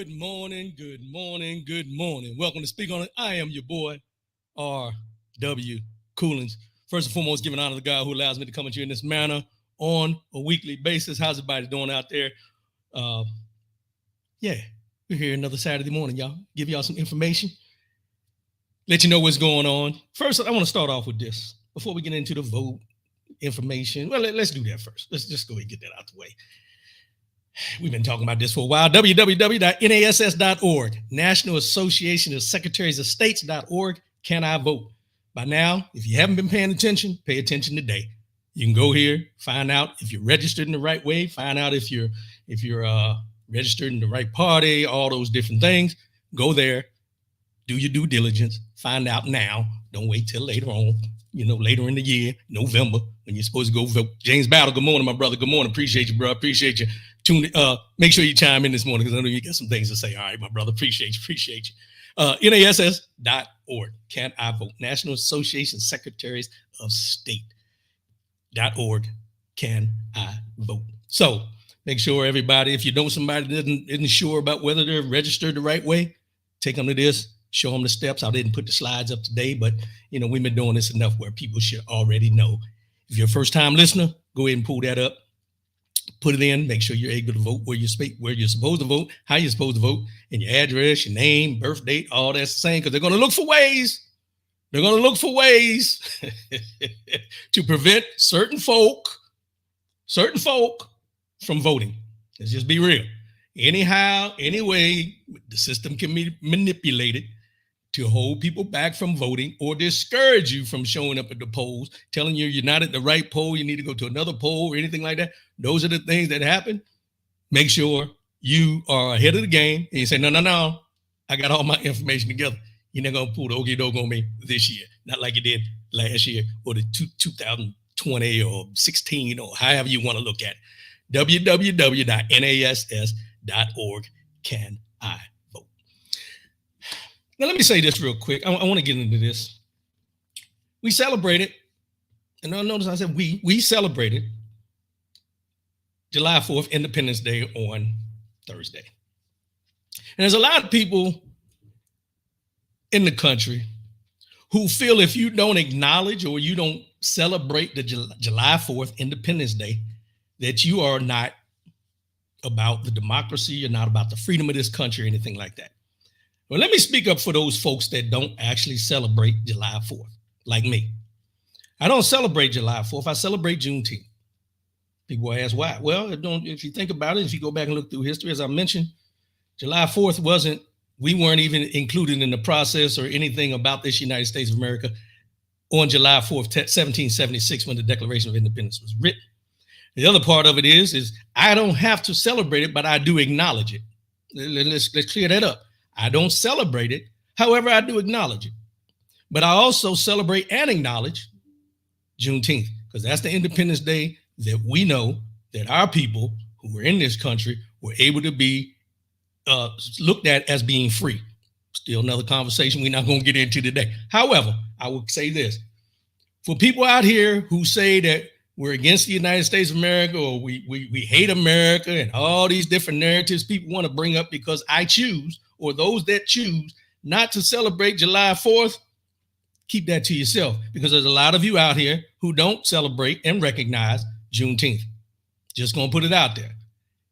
Good morning, good morning, good morning. Welcome to Speak On It. I am your boy, R.W. Coolins. First and foremost, giving honor to God who allows me to come at you in this manner on a weekly basis. How's everybody doing out there? We're here another Saturday morning, y'all. Give y'all some information. Let you know what's going on. First, I want to start off with this. Before we get into the vote information, well, let's do that first. Let's just go ahead and get that out the way. We've been talking about this for a while. www.nass.org, National Association of Secretaries of States.org. Can I vote? By now, if you haven't been paying attention, pay attention today. You can go here, find out if you're registered in the right way, find out if you're registered in the right party, all those different things. Go there, do your due diligence, find out now. Don't wait till later on, later in the year, November, when you're supposed to go vote. James Battle, good morning, my brother. Good morning. Appreciate you, bro. Appreciate you. Make sure you chime in this morning because I know you got some things to say. All right, my brother. Appreciate you. NASS.org. Can I vote? National Association Secretaries of State.org. Can I vote? So make sure everybody, if you know somebody that isn't sure about whether they're registered the right way, take them to this, show them the steps. I didn't put the slides up today, but we've been doing this enough where people should already know. If you're a first-time listener, go ahead and pull that up. Put it in, make sure you're able to vote where you're supposed to vote, how you're supposed to vote, and your address, your name, birth date, all that's the same, because they're going to look for ways. They're going to look for ways to prevent certain folk from voting. Let's just be real. Anyhow, anyway, the system can be manipulated to hold people back from voting or discourage you from showing up at the polls, telling you you're not at the right poll, you need to go to another poll or anything like that. Those are the things that happen. Make sure you are ahead of the game and you say, no, I got all my information together. You're not going to pull the okie doke on me this year, not like you did last year or the 2020 or 16 or however you want to look at it. www.nass.org. Can I vote? Now, let me say this real quick. I want to get into this. We celebrated, and notice I said we celebrated July 4th, Independence Day on Thursday. And there's a lot of people in the country who feel if you don't acknowledge or you don't celebrate the July 4th, Independence Day, that you are not about the democracy, you're not about the freedom of this country or anything like that. Well, let me speak up for those folks that don't actually celebrate July 4th, like me. I don't celebrate July 4th. I celebrate Juneteenth. People ask why. Well, if you think about it, if you go back and look through history, as I mentioned, July 4th we weren't even included in the process or anything about this United States of America on July 4th, 1776, when the Declaration of Independence was written. The other part of it is I don't have to celebrate it, but I do acknowledge it. Let's clear that up. I don't celebrate it. However, I do acknowledge it. But I also celebrate and acknowledge Juneteenth, because that's the Independence Day that we know that our people who were in this country were able to be looked at as being free. Still another conversation we're not going to get into today. However, I would say this. For people out here who say that we're against the United States of America or we hate America and all these different narratives people want to bring up because I choose, or those that choose not to celebrate July 4th, keep that to yourself, because there's a lot of you out here who don't celebrate and recognize Juneteenth. Just going to put it out there.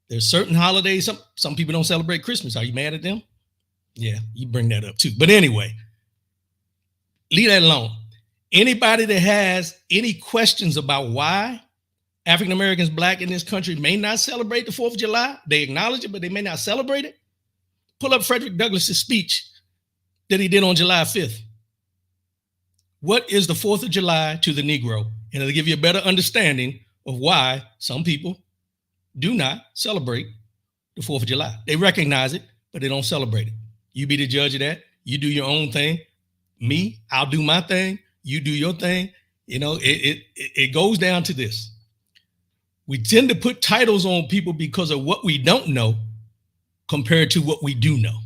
There's certain holidays. Some people don't celebrate Christmas. Are you mad at them? Yeah, you bring that up too. But anyway, leave that alone. Anybody that has any questions about why African Americans, Black in this country may not celebrate the 4th of July, they acknowledge it, but they may not celebrate it. Pull up Frederick Douglass's speech that he did on July 5th. What is the 4th of July to the Negro? And it'll give you a better understanding of why some people do not celebrate the 4th of July. They recognize it, but they don't celebrate it. You be the judge of that. You do your own thing. Me, I'll do my thing. You do your thing. It goes down to this. We tend to put titles on people because of what we don't know compared to what we do know.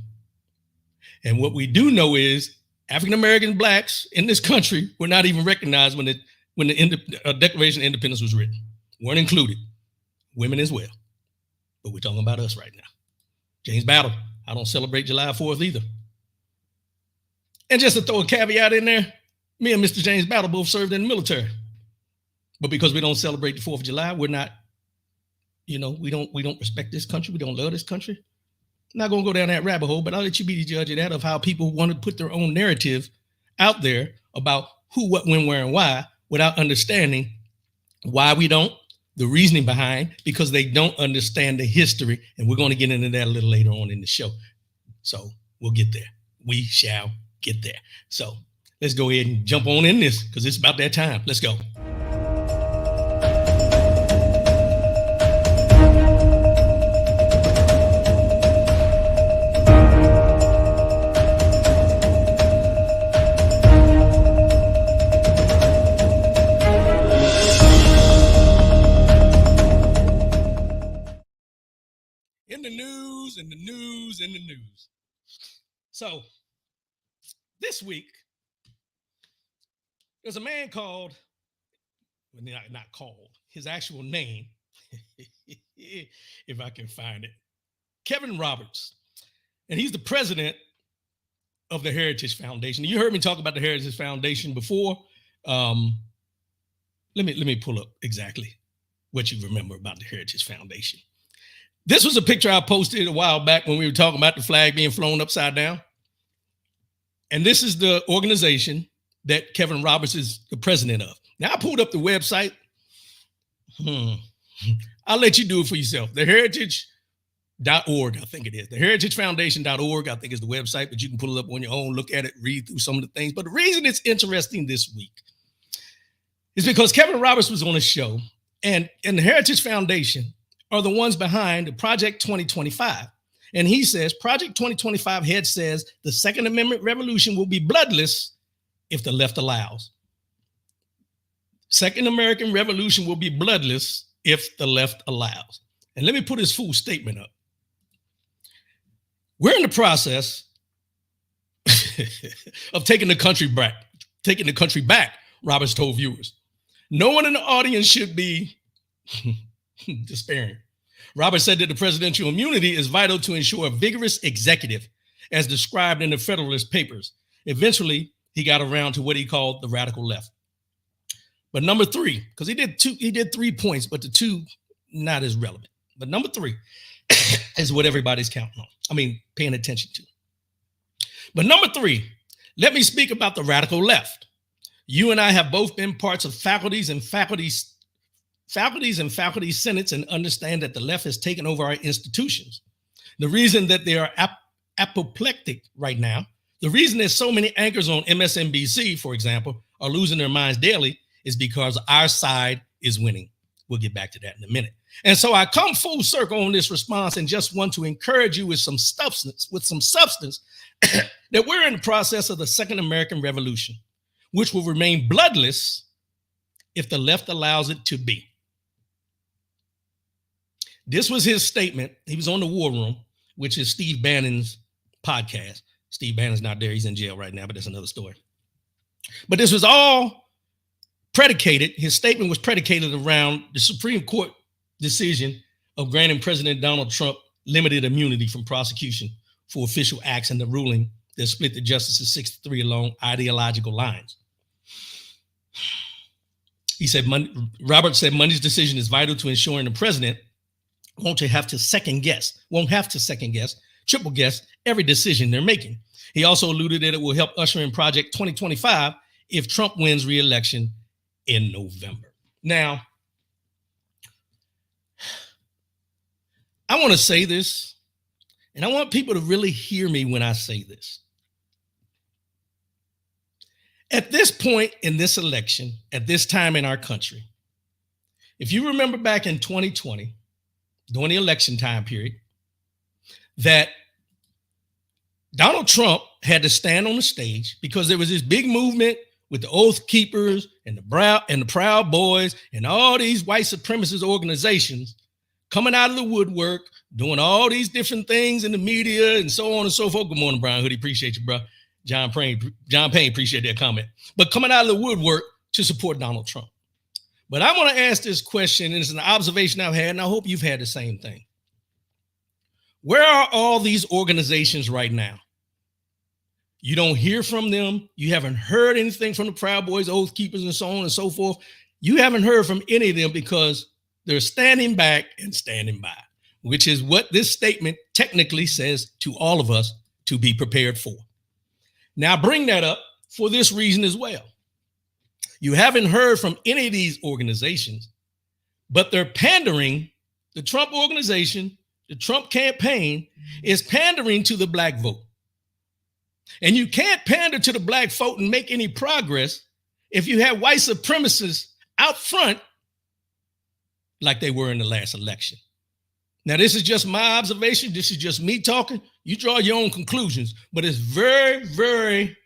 And what we do know is African American Blacks in this country were not even recognized when the Declaration of Independence was written. Weren't included. Women as well. But we're talking about us right now. James Battle, I don't celebrate July 4th either. And just to throw a caveat in there, me and Mr. James Battle both served in the military. But because we don't celebrate the 4th of July, we're not, we don't respect this country. We don't love this country. I'm not going to go down that rabbit hole, but I'll let you be the judge of that, of how people want to put their own narrative out there about who, what, when, where, and why, without understanding why we don't, the reasoning behind, because they don't understand the history. And we're going to get into that a little later on in the show. So we'll get there. We shall get there. So let's go ahead and jump on in this, because it's about that time. Let's go. In the news. So this week, there's a man called, not called, his actual name, if I can find it, Kevin Roberts. And he's the president of the Heritage Foundation. You heard me talk about the Heritage Foundation before. Let me pull up exactly what you remember about the Heritage Foundation. This was a picture I posted a while back when we were talking about the flag being flown upside down. And this is the organization that Kevin Roberts is the president of. Now, I pulled up the website. I'll let you do it for yourself. The heritage.org, I think it is. The heritagefoundation.org, I think is the website, but you can pull it up on your own, look at it, read through some of the things. But the reason it's interesting this week is because Kevin Roberts was on a show, and the Heritage Foundation are the ones behind the Project 2025. And he says, Project 2025 head says the Second Amendment revolution will be bloodless if the left allows. Second American Revolution will be bloodless if the left allows. And let me put his full statement up. We're in the process of taking the country back, Roberts told viewers. No one in the audience should be despairing. Roberts said that the presidential immunity is vital to ensure a vigorous executive, as described in the Federalist Papers. Eventually, he got around to what he called the radical left. But number three, because he did 3 points, but the two not as relevant. But number three is what everybody's counting on. Paying attention to. But number three, let me speak about the radical left. You and I have both been parts of faculties and faculty senates and understand that the left has taken over our institutions. The reason that they are apoplectic right now, the reason there's so many anchors on MSNBC, for example, are losing their minds daily is because our side is winning. We'll get back to that in a minute. And so I come full circle on this response and just want to encourage you with some substance, that we're in the process of the Second American Revolution, which will remain bloodless if the left allows it to be. This was his statement. He was on the War Room, which is Steve Bannon's podcast. Steve Bannon's not there. He's in jail right now, but that's another story. But this was all predicated. His statement was predicated around the Supreme Court decision of granting President Donald Trump limited immunity from prosecution for official acts and the ruling that split the justices 6-3 along ideological lines. He said, Roberts said Monday's decision is vital to ensuring the president won't have to second guess, triple guess every decision they're making. He also alluded that it will help usher in Project 2025 if Trump wins re-election in November. Now, I want to say this, and I want people to really hear me when I say this. At this point in this election, at this time in our country, if you remember back in 2020, during the election time period, that Donald Trump had to stand on the stage because there was this big movement with the Oath Keepers and the Proud Boys and all these white supremacist organizations coming out of the woodwork, doing all these different things in the media and so on and so forth. Good morning, Brian Hoodie. Appreciate you, bro. John Payne, appreciate that comment. But coming out of the woodwork to support Donald Trump. But I want to ask this question, and it's an observation I've had, and I hope you've had the same thing. Where are all these organizations right now? You don't hear from them. You haven't heard anything from the Proud Boys, Oath Keepers, and so on and so forth. You haven't heard from any of them because they're standing back and standing by, which is what this statement technically says to all of us to be prepared for. Now, I bring that up for this reason as well. You haven't heard from any of these organizations, but they're pandering. The Trump organization, the Trump campaign is pandering to the black vote. And you can't pander to the black vote and make any progress if you have white supremacists out front like they were in the last election. Now, this is just my observation. This is just me talking. You draw your own conclusions, but it's very, very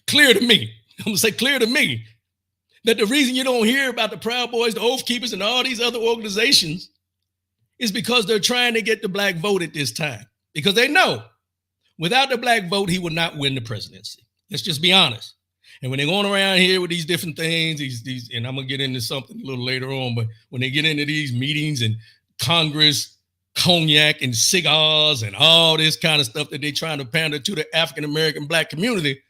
clear to me. I'm going to say clear to me that the reason you don't hear about the Proud Boys, the Oath Keepers, and all these other organizations is because they're trying to get the black vote at this time. Because they know without the black vote, he would not win the presidency. Let's just be honest. And when they're going around here with these different things, these, and I'm going to get into something a little later on, but when they get into these meetings and Congress, cognac and cigars and all this kind of stuff that they're trying to pander to the African-American black community,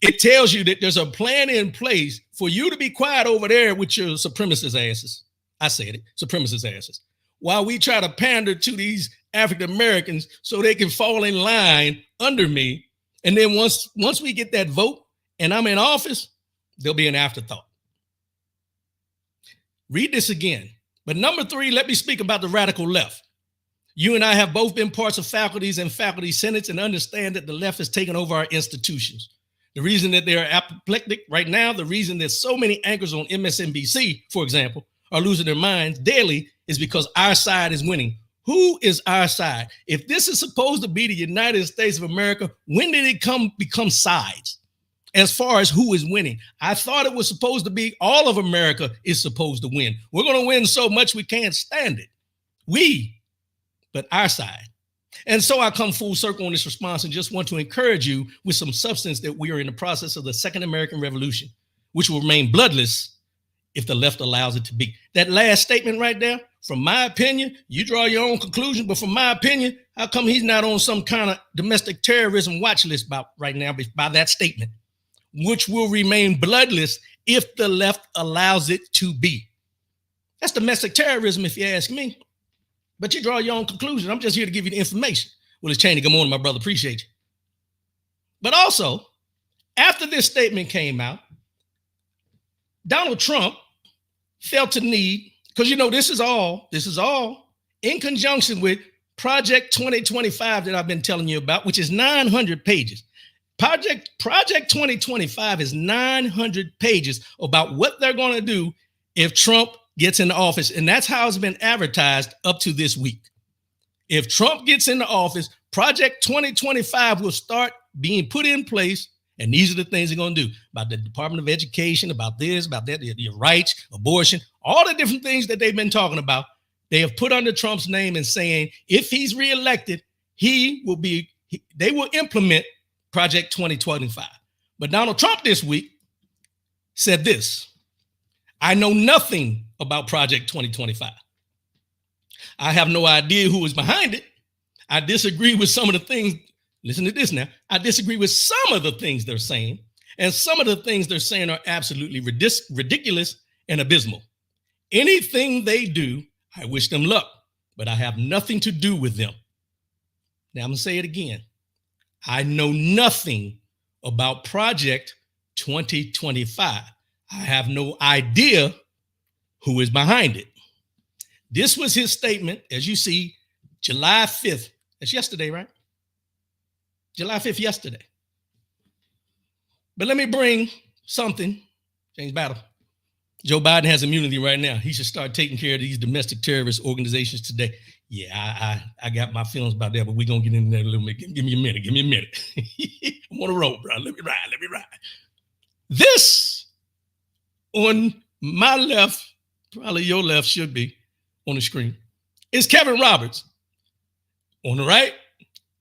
it tells you that there's a plan in place for you to be quiet over there with your supremacist asses. I said it, supremacist asses. While we try to pander to these African Americans so they can fall in line under me. And then once we get that vote and I'm in office, there'll be an afterthought. Read this again. But number 3, let me speak about the radical left. You and I have both been parts of faculties and faculty senates and understand that the left has taken over our institutions. The reason that they're apoplectic right now, the reason there's so many anchors on MSNBC, for example, are losing their minds daily is because our side is winning. Who is our side? If this is supposed to be the United States of America, when did it become sides as far as who is winning? I thought it was supposed to be all of America is supposed to win. We're going to win so much we can't stand it. But our side. And so I come full circle on this response and just want to encourage you with some substance that we are in the process of the Second American Revolution, which will remain bloodless if the left allows it to be. That last statement right there, from my opinion, you draw your own conclusion, but from my opinion, how come he's not on some kind of domestic terrorism watch list right now by that statement, which will remain bloodless if the left allows it to be? That's domestic terrorism, if you ask me. But you draw your own conclusion. I'm just here to give you the information. Willis Cheney, good morning, my brother. Appreciate you. But also, after this statement came out, Donald Trump felt a need, because this is all in conjunction with Project 2025 that I've been telling you about, which is 900 pages. Project 2025 is 900 pages about what they're going to do if Trump gets into office. And that's how it's been advertised up to this week. If Trump gets into office, Project 2025 will start being put in place. And these are the things they're going to do about the Department of Education, about this, about that, your rights, abortion, all the different things that they've been talking about. They have put under Trump's name and saying, if he's reelected, they will implement Project 2025. But Donald Trump this week said this: I know nothing about Project 2025. I have no idea who is behind it. I disagree with some of the things. Listen to this now. I disagree with some of the things they're saying, and some of the things they're saying are absolutely ridiculous and abysmal. Anything they do, I wish them luck, but I have nothing to do with them. Now I'm going to say it again. I know nothing about Project 2025. I have no idea who is behind it. This was his statement, as you see, July 5th. That's yesterday, right? July 5th, yesterday. But let me bring something, James Battle. Joe Biden has immunity right now. He should start taking care of these domestic terrorist organizations today. Yeah, I got my feelings about that, but we're going to get into that a little bit. Give me a minute. I'm on a roll, bro. Let me ride. This on my left, probably your left should be on the screen, is Kevin Roberts. On the right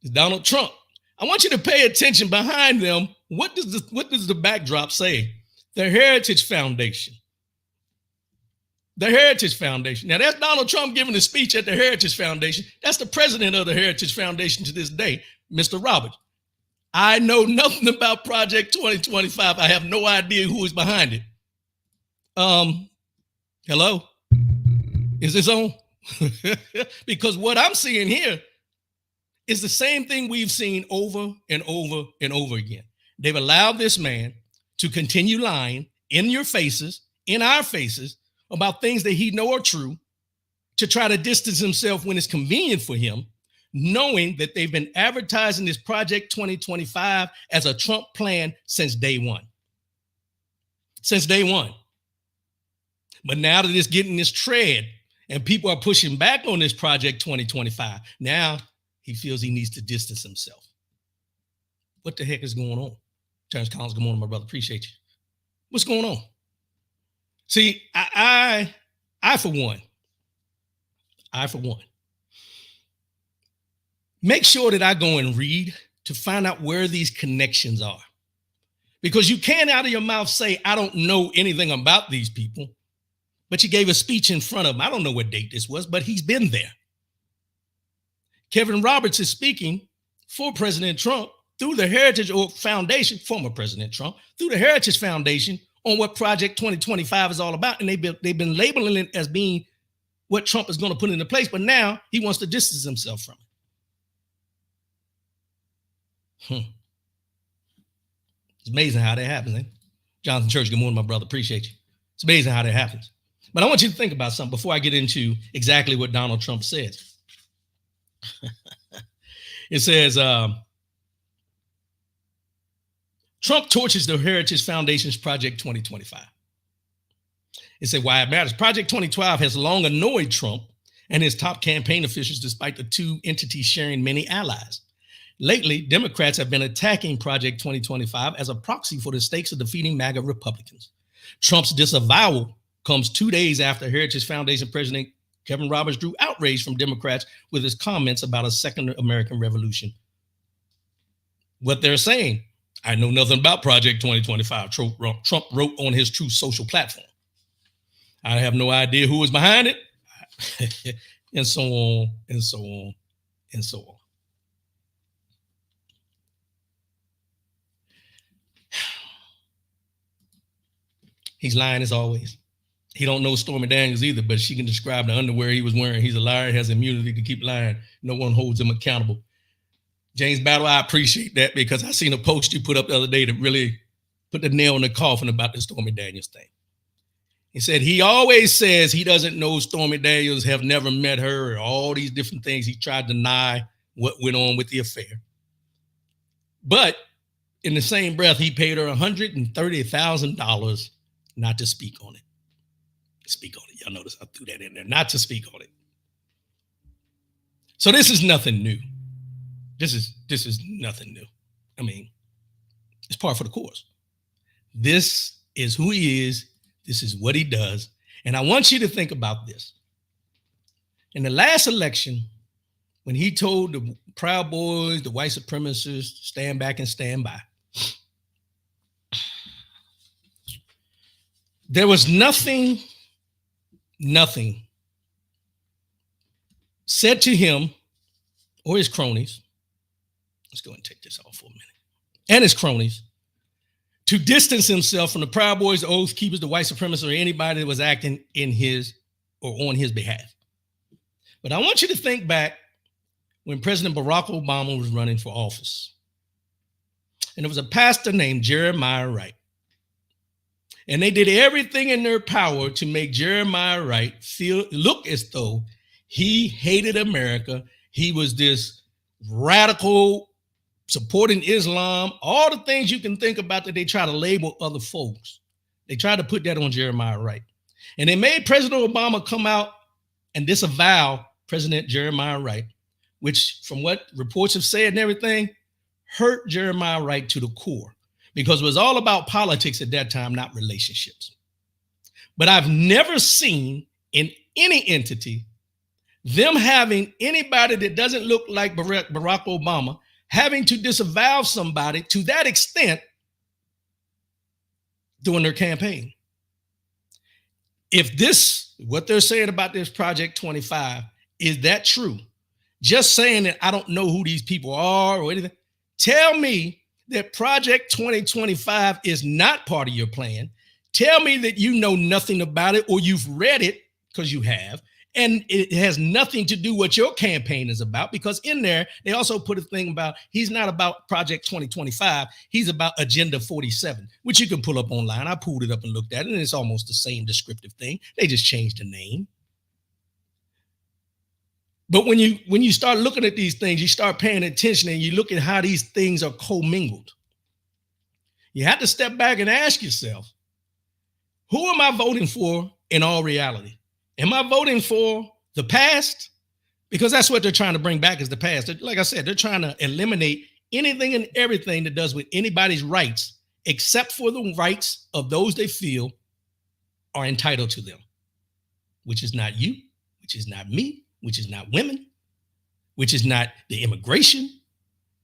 is Donald Trump. I want you to pay attention behind them. What does the backdrop say? The Heritage Foundation. The Heritage Foundation. Now, that's Donald Trump giving a speech at the Heritage Foundation. That's the president of the Heritage Foundation to this day, Mr. Roberts. I know nothing about Project 2025. I have no idea who is behind it. Hello? Is this on? Because what I'm seeing here is the same thing we've seen over and over and over again. They've allowed this man to continue lying in your faces, in our faces, about things that he know are true, to try to distance himself when it's convenient for him, knowing that they've been advertising this Project 2025 as a Trump plan since day one. Since day one. But now that it's getting this tread and people are pushing back on this Project 2025, now he feels he needs to distance himself. What the heck is going on? Terrence Collins, good morning, my brother. Appreciate you. What's going on? See, I for one, make sure that I go and read to find out where these connections are. Because you can't out of your mouth say, I don't know anything about these people, but you gave a speech in front of him. I don't know what date this was, but he's been there. Kevin Roberts is speaking for President Trump through the Heritage Foundation, former President Trump, through the Heritage Foundation on what Project 2025 is all about. And they've been labeling it as being what Trump is going to put into place, but now he wants to distance himself from it. It's amazing how that happens, eh? Jonathan Church, good morning, my brother. Appreciate you. It's amazing how that happens. But I want you to think about something before I get into exactly what Donald Trump says. It says, Trump torches the Heritage Foundation's Project 2025. It said why it matters. Project 2012 has long annoyed Trump and his top campaign officials, despite the two entities sharing many allies. Lately, Democrats have been attacking Project 2025 as a proxy for the stakes of defeating MAGA Republicans. Trump's disavowal comes 2 days after Heritage Foundation President Kevin Roberts drew outrage from Democrats with his comments about a second American Revolution. What they're saying, I know nothing about Project 2025, Trump wrote on his Truth Social platform. I have no idea who is behind it, and so on, and so on, and so on. He's lying as always. He don't know Stormy Daniels either, but she can describe the underwear he was wearing. He's a liar, has immunity to keep lying. No one holds him accountable. James Battle, I appreciate that because I seen a post you put up the other day that really put the nail in the coffin about the Stormy Daniels thing. He said he always says he doesn't know Stormy Daniels, have never met her, or all these different things. He tried to deny what went on with the affair. But in the same breath, he paid her $130,000 not to speak on it. Speak on it. Y'all notice I threw that in there, not to speak on it. So this is nothing new. This is nothing new. I mean, it's par for the course. This is who he is. This is what he does. And I want you to think about this. In the last election, when he told the Proud Boys, the white supremacists, stand back and stand by, there was nothing said to him or his cronies. Let's go and take this off for a minute. And his cronies to distance himself from the Proud Boys, the Oath Keepers, the white supremacists, or anybody that was acting in his or on his behalf. But I want you to think back when President Barack Obama was running for office. And there was a pastor named Jeremiah Wright. And they did everything in their power to make Jeremiah Wright look as though he hated America. He was this radical, supporting Islam, all the things you can think about that they try to label other folks. They tried to put that on Jeremiah Wright. And they made President Obama come out and disavow President Jeremiah Wright, which from what reports have said and everything, hurt Jeremiah Wright to the core because it was all about politics at that time, not relationships. But I've never seen in any entity them having anybody that doesn't look like Barack Obama having to disavow somebody to that extent during their campaign. If this what they're saying about this Project 25, is that true? Just saying that I don't know who these people are or anything. Tell me that Project 2025 is not part of your plan. Tell me that you know nothing about it, or you've read it, because you have, and it has nothing to do what your campaign is about, because in there, they also put a thing about he's not about Project 2025. He's about Agenda 47, which you can pull up online. I pulled it up and looked at it, and it's almost the same descriptive thing. They just changed the name. But when you start looking at these things, you start paying attention and you look at how these things are commingled. You have to step back and ask yourself, who am I voting for in all reality? Am I voting for the past? Because that's what they're trying to bring back is the past. Like I said, they're trying to eliminate anything and everything that does with anybody's rights, except for the rights of those they feel are entitled to them, which is not you, which is not me, which is not women, which is not the immigration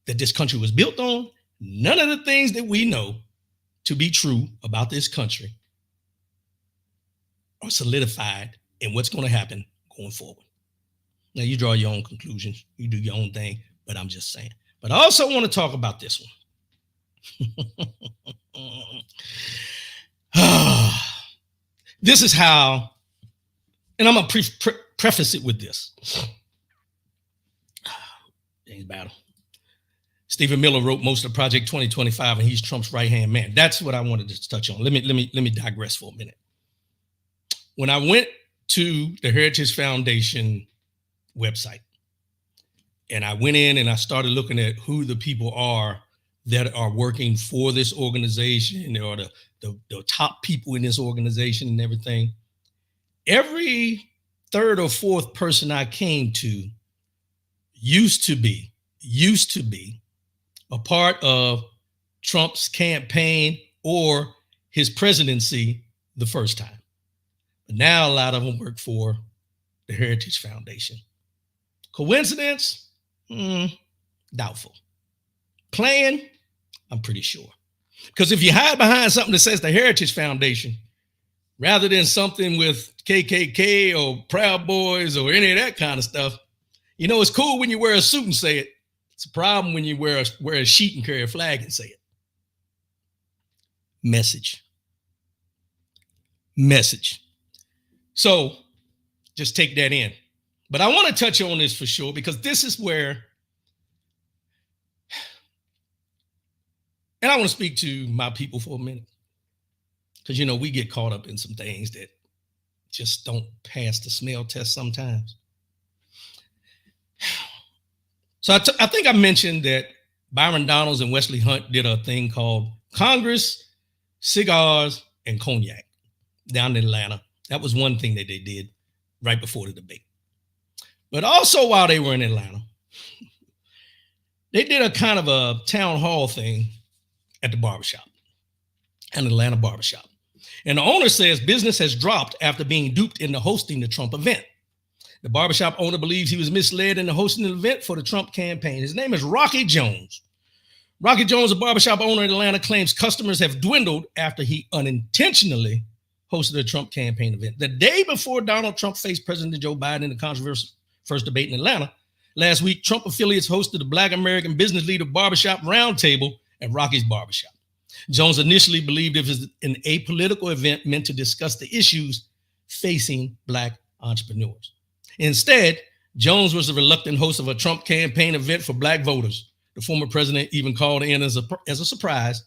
that this country was built on. None of the things that we know to be true about this country are solidified in what's going to happen going forward. Now, you draw your own conclusions. You do your own thing, but I'm just saying. But I also want to talk about this one. This is how, and I'm going to preface it with this. James Battle. Stephen Miller wrote most of Project 2025, and he's Trump's right-hand man. That's what I wanted to touch on. Let me digress for a minute. When I went to the Heritage Foundation website, and I went in and I started looking at who the people are that are working for this organization, or the top people in this organization and everything, every third or fourth person I came to used to be a part of Trump's campaign or his presidency the first time. But now a lot of them work for the Heritage Foundation. Coincidence? Doubtful. Plan? I'm pretty sure. Because if you hide behind something that says the Heritage Foundation, rather than something with KKK or Proud Boys or any of that kind of stuff, you know, it's cool when you wear a suit and say it. It's a problem when you wear a sheet and carry a flag and say it. Message. So just take that in. But I want to touch on this for sure, because this is where, and I want to speak to my people for a minute, because, you know, we get caught up in some things that just don't pass the smell test sometimes. So I think I mentioned that Byron Donalds and Wesley Hunt did a thing called Congress, Cigars, and Cognac down in Atlanta. That was one thing that they did right before the debate. But also while they were in Atlanta, they did a kind of a town hall thing at the barbershop, an Atlanta barbershop. And the owner says business has dropped after being duped into hosting the Trump event. The barbershop owner believes he was misled into hosting an event for the Trump campaign. His name is Rocky Jones. Rocky Jones, a barbershop owner in Atlanta, claims customers have dwindled after he unintentionally hosted a Trump campaign event. The day before Donald Trump faced President Joe Biden in the controversial first debate in Atlanta, last week, Trump affiliates hosted a Black American business leader barbershop roundtable at Rocky's barbershop. Jones initially believed it was an apolitical event meant to discuss the issues facing Black entrepreneurs. Instead, Jones was the reluctant host of a Trump campaign event for Black voters. The former president even called in as a surprise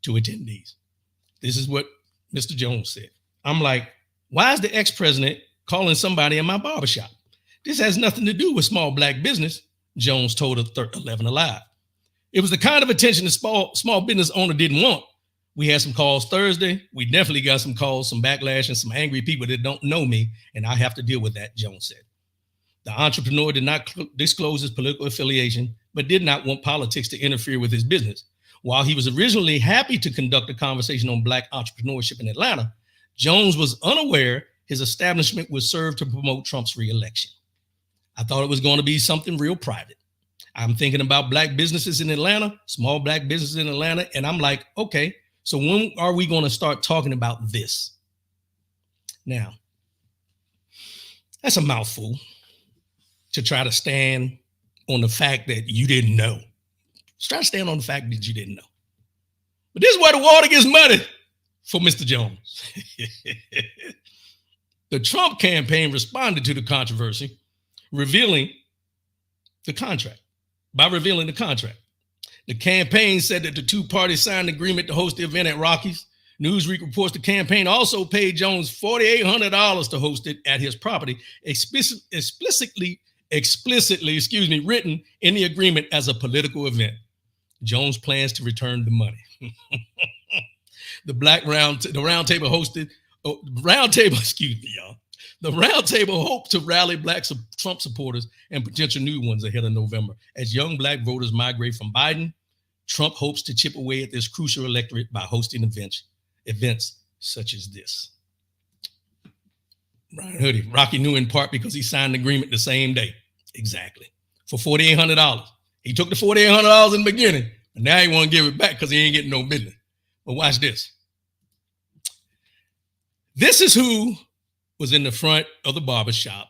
to attendees. This is what Mr. Jones said. I'm like, why is the ex-president calling somebody in my barbershop? This has nothing to do with small Black business, Jones told 11 Alive. It was the kind of attention the small business owner didn't want. We had some calls Thursday. We definitely got some calls, some backlash, and some angry people that don't know me, and I have to deal with that, Jones said. The entrepreneur did not disclose his political affiliation, but did not want politics to interfere with his business. While he was originally happy to conduct a conversation on Black entrepreneurship in Atlanta, Jones was unaware his establishment would serve to promote Trump's reelection. I thought it was going to be something real private. I'm thinking about Black businesses in Atlanta, small Black businesses in Atlanta, and I'm like, okay, so when are we going to start talking about this? Now, That's a mouthful to try to stand on the fact that you didn't know. Just try to stand on the fact that you didn't know. But this is where the water gets muddy for Mr. Jones. The Trump campaign responded to the controversy, revealing the contract. By revealing the contract, the campaign said that the two parties signed an agreement to host the event at Rockies. Newsweek reports the campaign also paid Jones $4,800 to host it at his property, explicitly, written in the agreement as a political event. Jones plans to return the money. The roundtable hosted. The roundtable hoped to rally Black Trump supporters and potential new ones ahead of November. As young Black voters migrate from Biden, Trump hopes to chip away at this crucial electorate by hosting events such as this. Brian Hoodie, Rocky knew in part because he signed an agreement the same day. Exactly. For $4,800. He took the $4,800 in the beginning, but now he want to give it back because he ain't getting no business. But watch this. This is who was in the front of the barbershop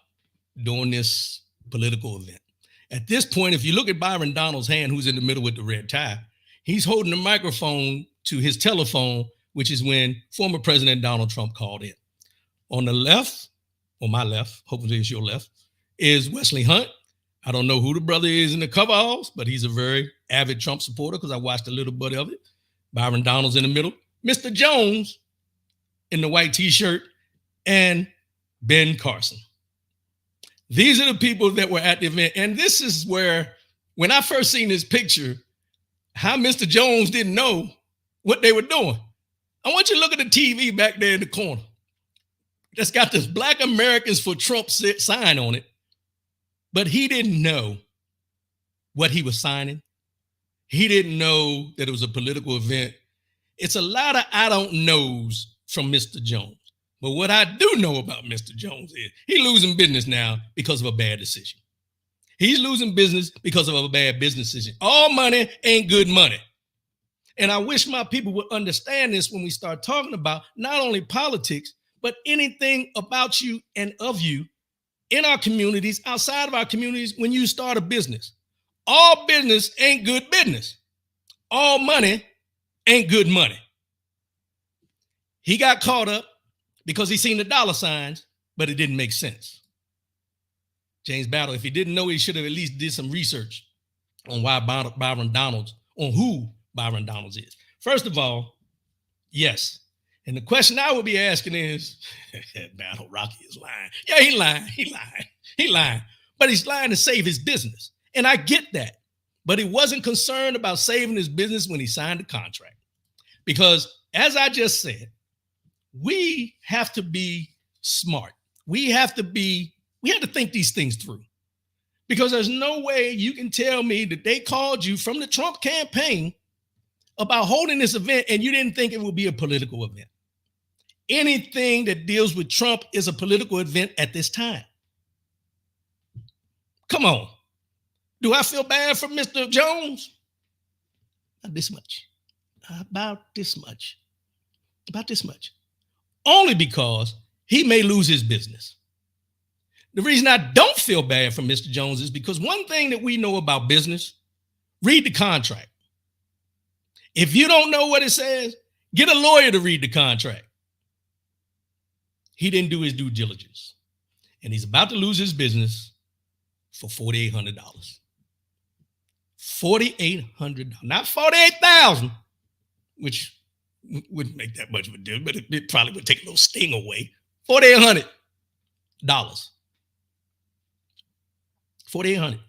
during this political event. At this point, if you look at Byron Donald's hand, who's in the middle with the red tie, he's holding the microphone to his telephone, which is when former President Donald Trump called in. On the left, on my left, hopefully it's your left, is Wesley Hunt. I don't know who the brother is in the coveralls, but he's a very avid Trump supporter because I watched a little bit of it. Byron Donald's in the middle. Mr. Jones in the white t-shirt, and Ben Carson. These are the people that were at the event. And this is where, when I first seen this picture, how Mr. Jones didn't know what they were doing. I want you to look at the TV back there in the corner. That's got this Black Americans for Trump sign on it. But he didn't know what he was signing. He didn't know that it was a political event. It's a lot of I don't knows from Mr. Jones. But what I do know about Mr. Jones is he's losing business now because of a bad decision. He's losing business because of a bad business decision. All money ain't good money. And I wish my people would understand this when we start talking about not only politics, but anything about you and of you in our communities, outside of our communities, when you start a business. All business ain't good business. All money ain't good money. He got caught up because he seen the dollar signs, but it didn't make sense. James Battle, if he didn't know, he should have at least did some research on why Byron Donalds, on who Byron Donalds is. First of all, yes. And the question I would be asking is, Battle, Rocky is lying. Yeah, he lying. But he's lying to save his business. And I get that. But he wasn't concerned about saving his business when he signed the contract. Because as I just said, we have to be smart. We have to think these things through. Because there's no way you can tell me that they called you from the Trump campaign about holding this event and you didn't think it would be a political event. Anything that deals with Trump is a political event at this time. Come on. Do I feel bad for Mr. Jones? Not this much. About this much. Only because he may lose his business. The reason I don't feel bad for Mr. Jones is because one thing that we know about business, read the contract. If you don't know what it says, get a lawyer to read the contract. He didn't do his due diligence. And he's about to lose his business for $4,800. $4,800, not $48,000, which wouldn't make that much of a difference, but it probably would take a little sting away. $4,800. $4,800.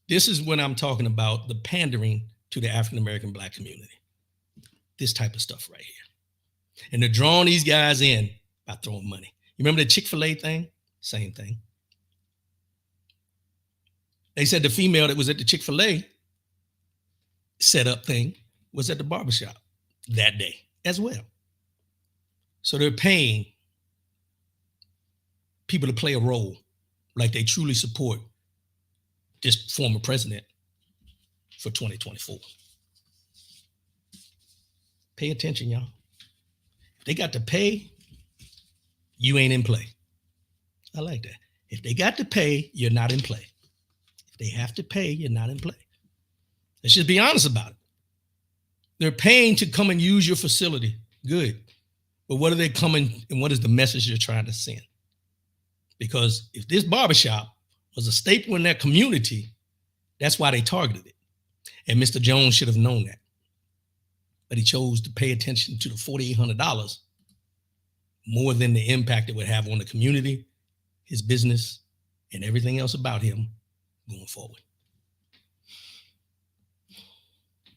This is when I'm talking about the pandering to the African-American Black community. This type of stuff right here. And they're drawing these guys in by throwing money. You remember the Chick-fil-A thing? Same thing. They said the female that was at the Chick-fil-A setup thing was at the barbershop that day as well. So they're paying people to play a role like they truly support this former president for 2024. Pay attention, y'all. They got to pay you ain't in play. I like that. If they got to pay, you're not in play. If they have to pay, you're not in play. Let's just be honest about it. They're paying to come and use your facility. Good. But what are they coming and what is the message you're trying to send? Because if this barbershop was a staple in that community, that's why they targeted it. And Mr. Jones should have known that. But he chose to pay attention to the $4,800 more than the impact it would have on the community, his business, and everything else about him going forward.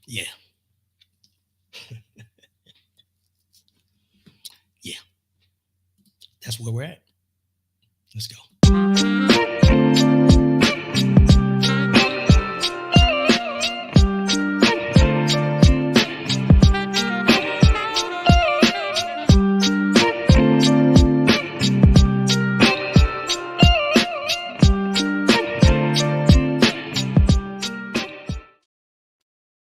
Yeah. Yeah. That's where we're at. Let's go.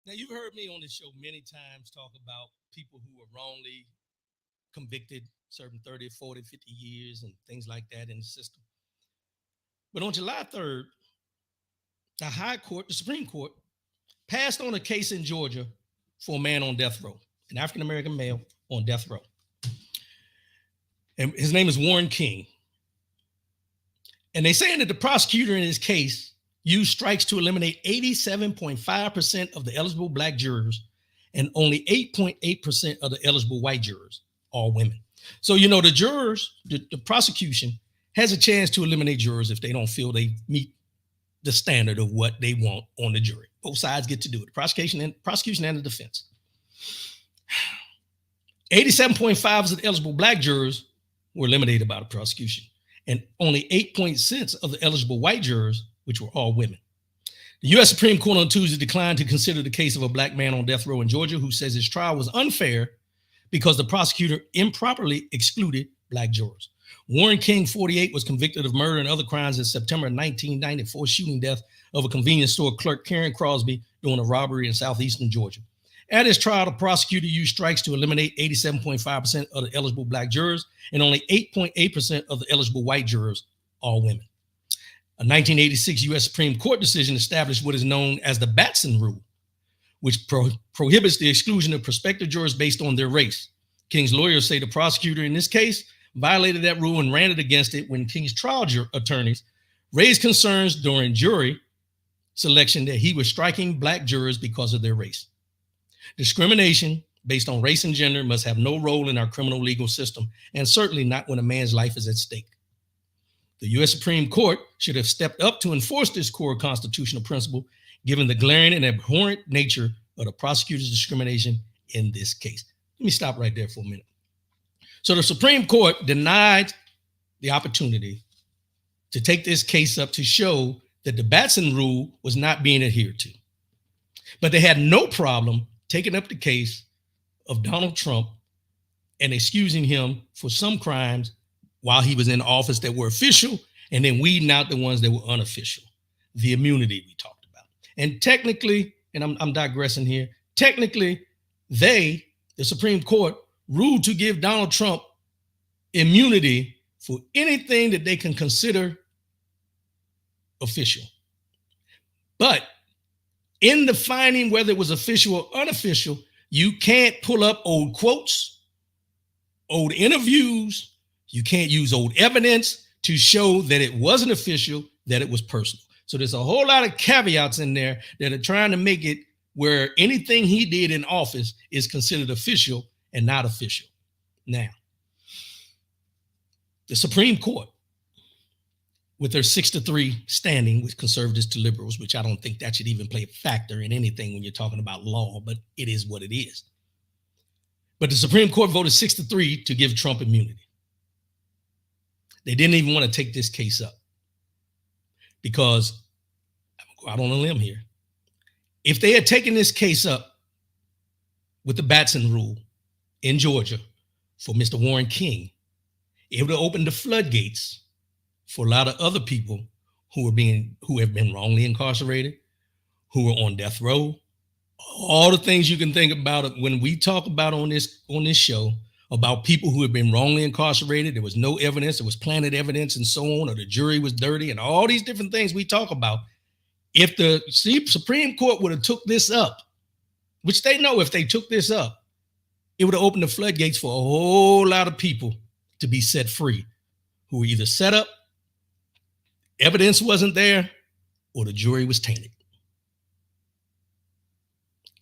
Now, you've heard me on this show many times talk about people who were wrongly convicted, serving 30, 40, 50 years and things like that in the system. But on July 3rd, the Supreme Court, passed on a case in Georgia for a man on death row, an African-American male on death row. And his name is Warren King. And they're saying that the prosecutor in his case used strikes to eliminate 87.5% of the eligible black jurors and only 8.8% of the eligible white jurors, all women. So, the jurors, the prosecution has a chance to eliminate jurors if they don't feel they meet the standard of what they want on the jury. Both sides get to do it, the prosecution and the defense. 87.5% of the eligible black jurors were eliminated by the prosecution, and only 8.6% of the eligible white jurors, which were all women. The U.S. Supreme Court on Tuesday declined to consider the case of a black man on death row in Georgia who says his trial was unfair because the prosecutor improperly excluded black jurors. Warren King, 48, was convicted of murder and other crimes in September 1994, shooting death of a convenience store clerk, Karen Crosby, during a robbery in southeastern Georgia. At his trial, the prosecutor used strikes to eliminate 87.5% of the eligible black jurors and only 8.8% of the eligible white jurors, all women. A 1986 U.S. Supreme Court decision established what is known as the Batson Rule, which prohibits the exclusion of prospective jurors based on their race. King's lawyers say the prosecutor in this case violated that rule and ranted against it when King's trial attorneys raised concerns during jury selection that he was striking black jurors because of their race. Discrimination based on race and gender must have no role in our criminal legal system, and certainly not when a man's life is at stake. The U.S. Supreme Court should have stepped up to enforce this core constitutional principle, given the glaring and abhorrent nature of the prosecutor's discrimination in this case. Let me stop right there for a minute. So the Supreme Court denied the opportunity to take this case up to show that the Batson Rule was not being adhered to. But they had no problem taking up the case of Donald Trump and excusing him for some crimes while he was in office that were official, and then weeding out the ones that were unofficial, the immunity we talked about. And technically, and I'm digressing here, technically, the Supreme Court, ruled to give Donald Trump immunity for anything that they can consider official. But in defining whether it was official or unofficial, you can't pull up old quotes, old interviews. You can't use old evidence to show that it wasn't official, that it was personal. So there's a whole lot of caveats in there that are trying to make it where anything he did in office is considered official and not official. Now, the Supreme Court, with their 6-3 standing with conservatives to liberals, which I don't think that should even play a factor in anything when you're talking about law, but it is what it is. But the Supreme Court voted 6-3 to give Trump immunity. They didn't even want to take this case up because, I'm going to go out on a limb here, if they had taken this case up with the Batson Rule in Georgia for Mr. Warren King, it would have opened the floodgates for a lot of other people who have been wrongly incarcerated, who are on death row, all the things you can think about when we talk about on this show, about people who had been wrongly incarcerated. There was no evidence. There was planted evidence and so on, or the jury was dirty and all these different things we talk about. If the Supreme Court would have took this up, which they know if they took this up, it would have opened the floodgates for a whole lot of people to be set free who were either set up, evidence wasn't there, or the jury was tainted.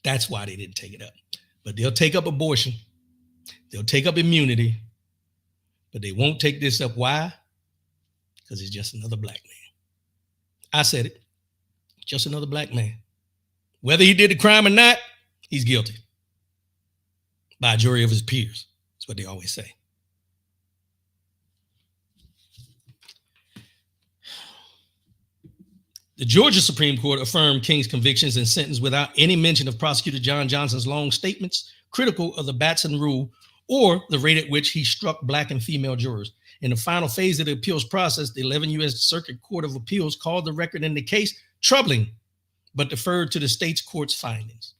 That's why they didn't take it up. But they'll take up abortion. They'll take up immunity. But they won't take this up. Why? Because it's just another black man. I said it. Just another black man. Whether he did the crime or not, he's guilty by a jury of his peers. That's what they always say. The Georgia Supreme Court affirmed King's convictions and sentence without any mention of Prosecutor John Johnson's long statements critical of the Batson rule or the rate at which he struck black and female jurors. In the final phase of the appeals process, the 11th U.S. Circuit Court of Appeals called the record in the case troubling, but deferred to the state's court's findings.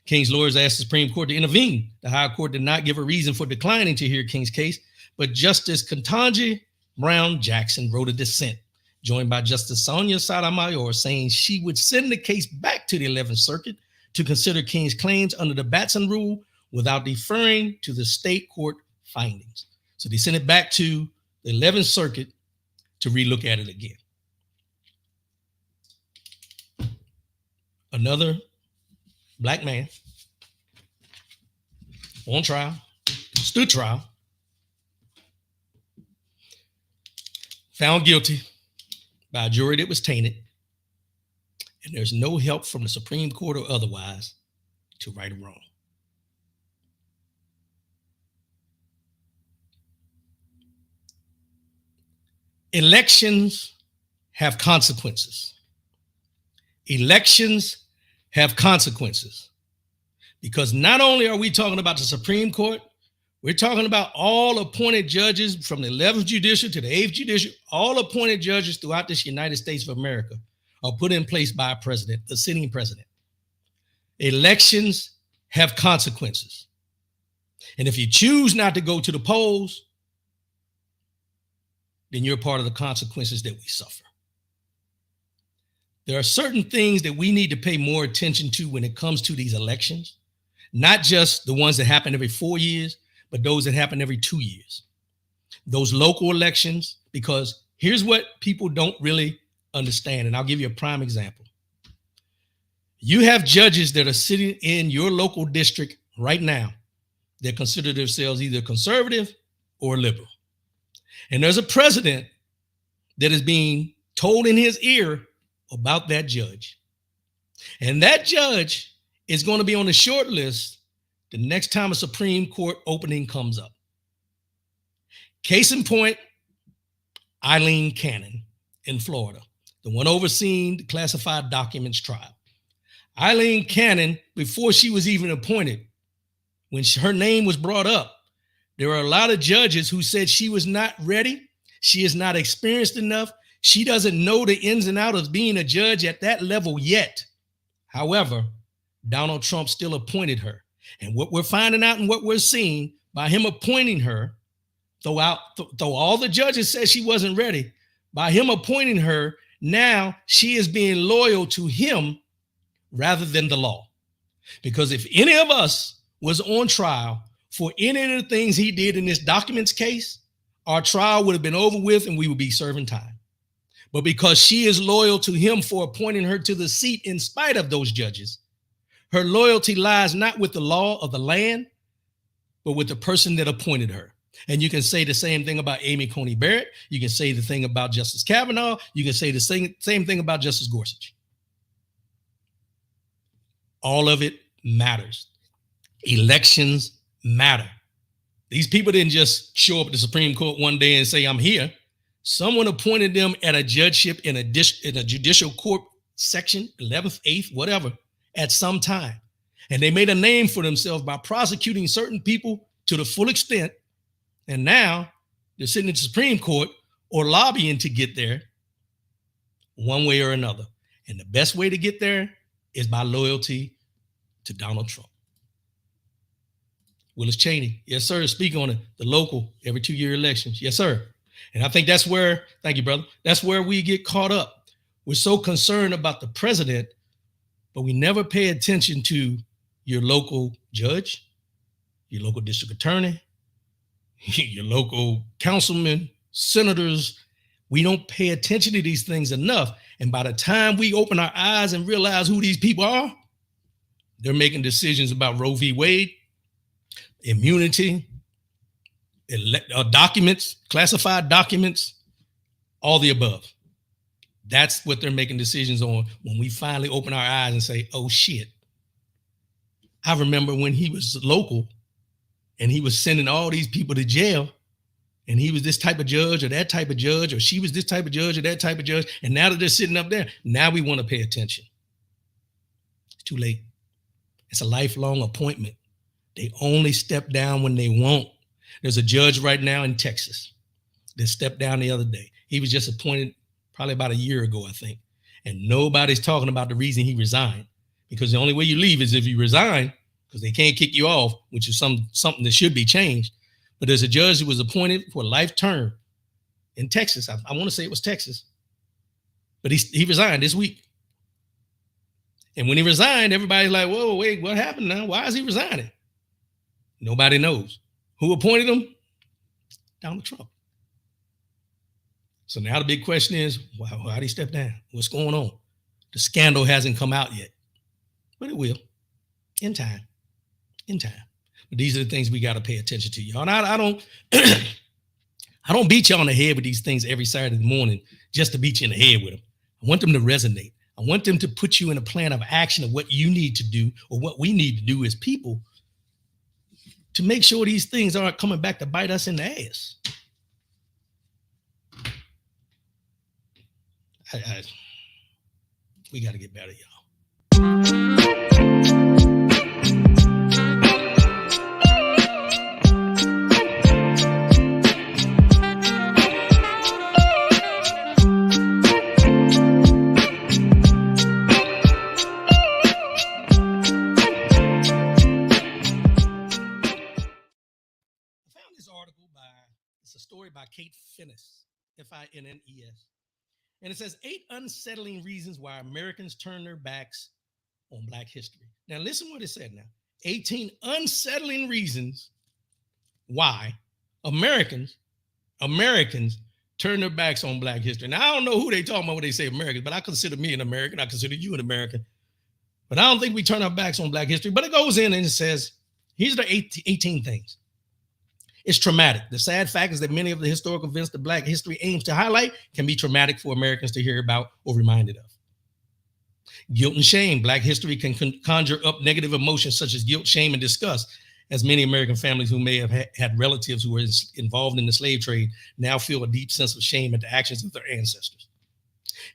King's lawyers asked the Supreme Court to intervene. The high court did not give a reason for declining to hear King's case, but Justice Ketanji Brown Jackson wrote a dissent, joined by Justice Sonia Sotomayor, saying she would send the case back to the 11th Circuit to consider King's claims under the Batson rule without deferring to the state court findings. So they sent it back to the 11th Circuit to relook at it again. Another black man on trial, stood trial, found guilty by a jury that was tainted, and there's no help from the Supreme Court or otherwise to right or wrong. Elections have consequences. Elections have consequences because not only are we talking about the Supreme Court, we're talking about all appointed judges from the 11th Judicial to the 8th Judicial, all appointed judges throughout this United States of America are put in place by a president, the sitting president. Elections have consequences. And if you choose not to go to the polls, then you're part of the consequences that we suffer. There are certain things that we need to pay more attention to when it comes to these elections, not just the ones that happen every 4 years, but those that happen every 2 years. Those local elections, because here's what people don't really understand, and I'll give you a prime example. You have judges that are sitting in your local district right now that consider themselves either conservative or liberal. And there's a president that is being told in his ear about that judge. And that judge is going to be on the short list the next time a Supreme Court opening comes up. Case in point, Eileen Cannon in Florida, the one overseeing the classified documents trial. Eileen Cannon, before she was even appointed, when her name was brought up, there were a lot of judges who said she was not ready. She is not experienced enough. She doesn't know the ins and outs of being a judge at that level yet. However, Donald Trump still appointed her. And what we're finding out and what we're seeing by him appointing her, though all the judges said she wasn't ready, by him appointing her, now she is being loyal to him rather than the law. Because if any of us was on trial for any of the things he did in this documents case, our trial would have been over with and we would be serving time. But because she is loyal to him for appointing her to the seat in spite of those judges, her loyalty lies not with the law of the land, but with the person that appointed her. And you can say the same thing about Amy Coney Barrett. You can say the thing about Justice Kavanaugh. You can say the same thing about Justice Gorsuch. All of it matters. Elections matter. These people didn't just show up at the Supreme Court one day and say, I'm here. Someone appointed them at a judgeship in a judicial court section, 11th, 8th, whatever, at some time. And they made a name for themselves by prosecuting certain people to the full extent. And now they're sitting in the Supreme Court or lobbying to get there one way or another. And the best way to get there is by loyalty to Donald Trump. Willis Cheney. Yes, sir. Speak on it. The local every 2-year elections. Yes, sir. And I think that's where, thank you, brother. That's where we get caught up. We're so concerned about the president, but we never pay attention to your local judge, your local district attorney, your local councilman, senators. We don't pay attention to these things enough. And by the time we open our eyes and realize who these people are, they're making decisions about Roe v. Wade, immunity, documents, classified documents, all the above. That's what they're making decisions on when we finally open our eyes and say, oh, shit. I remember when he was local and he was sending all these people to jail, and he was this type of judge or that type of judge, or she was this type of judge or that type of judge. And now that they're sitting up there, now we want to pay attention. It's too late. It's a lifelong appointment. They only step down when they want. There's a judge right now in Texas that stepped down the other day. He was just appointed probably about a year ago, I think. And nobody's talking about the reason he resigned, because the only way you leave is if you resign, because they can't kick you off, which is something that should be changed. But there's a judge who was appointed for a life term in Texas. I want to say it was Texas. But he resigned this week. And when he resigned, everybody's like, whoa, wait, what happened now? Why is he resigning? Nobody knows. Who appointed him? Donald Trump. So now the big question is, why did he step down? What's going on? The scandal hasn't come out yet, but it will in time. But these are the things we got to pay attention to, y'all. And I don't, I don't beat y'all on the head with these things every Saturday morning just to beat you in the head with them. I want them to resonate. I want them to put you in a plan of action of what you need to do, or what we need to do as people, to make sure these things aren't coming back to bite us in the ass. We got to get better, y'all. By Kate Finnes, Finnes. And it says 8 unsettling reasons why Americans turn their backs on Black history. Now, listen what it said now. 18 unsettling reasons why Americans turn their backs on Black history. Now, I don't know who they talking about when they say Americans, but I consider me an American. I consider you an American. But I don't think we turn our backs on Black history. But it goes in and it says, here's the 18 things. It's traumatic. The sad fact is that many of the historical events that Black history aims to highlight can be traumatic for Americans to hear about or reminded of. Guilt and shame. Black history can conjure up negative emotions such as guilt, shame, and disgust, as many American families who may have had relatives who were involved in the slave trade now feel a deep sense of shame at the actions of their ancestors.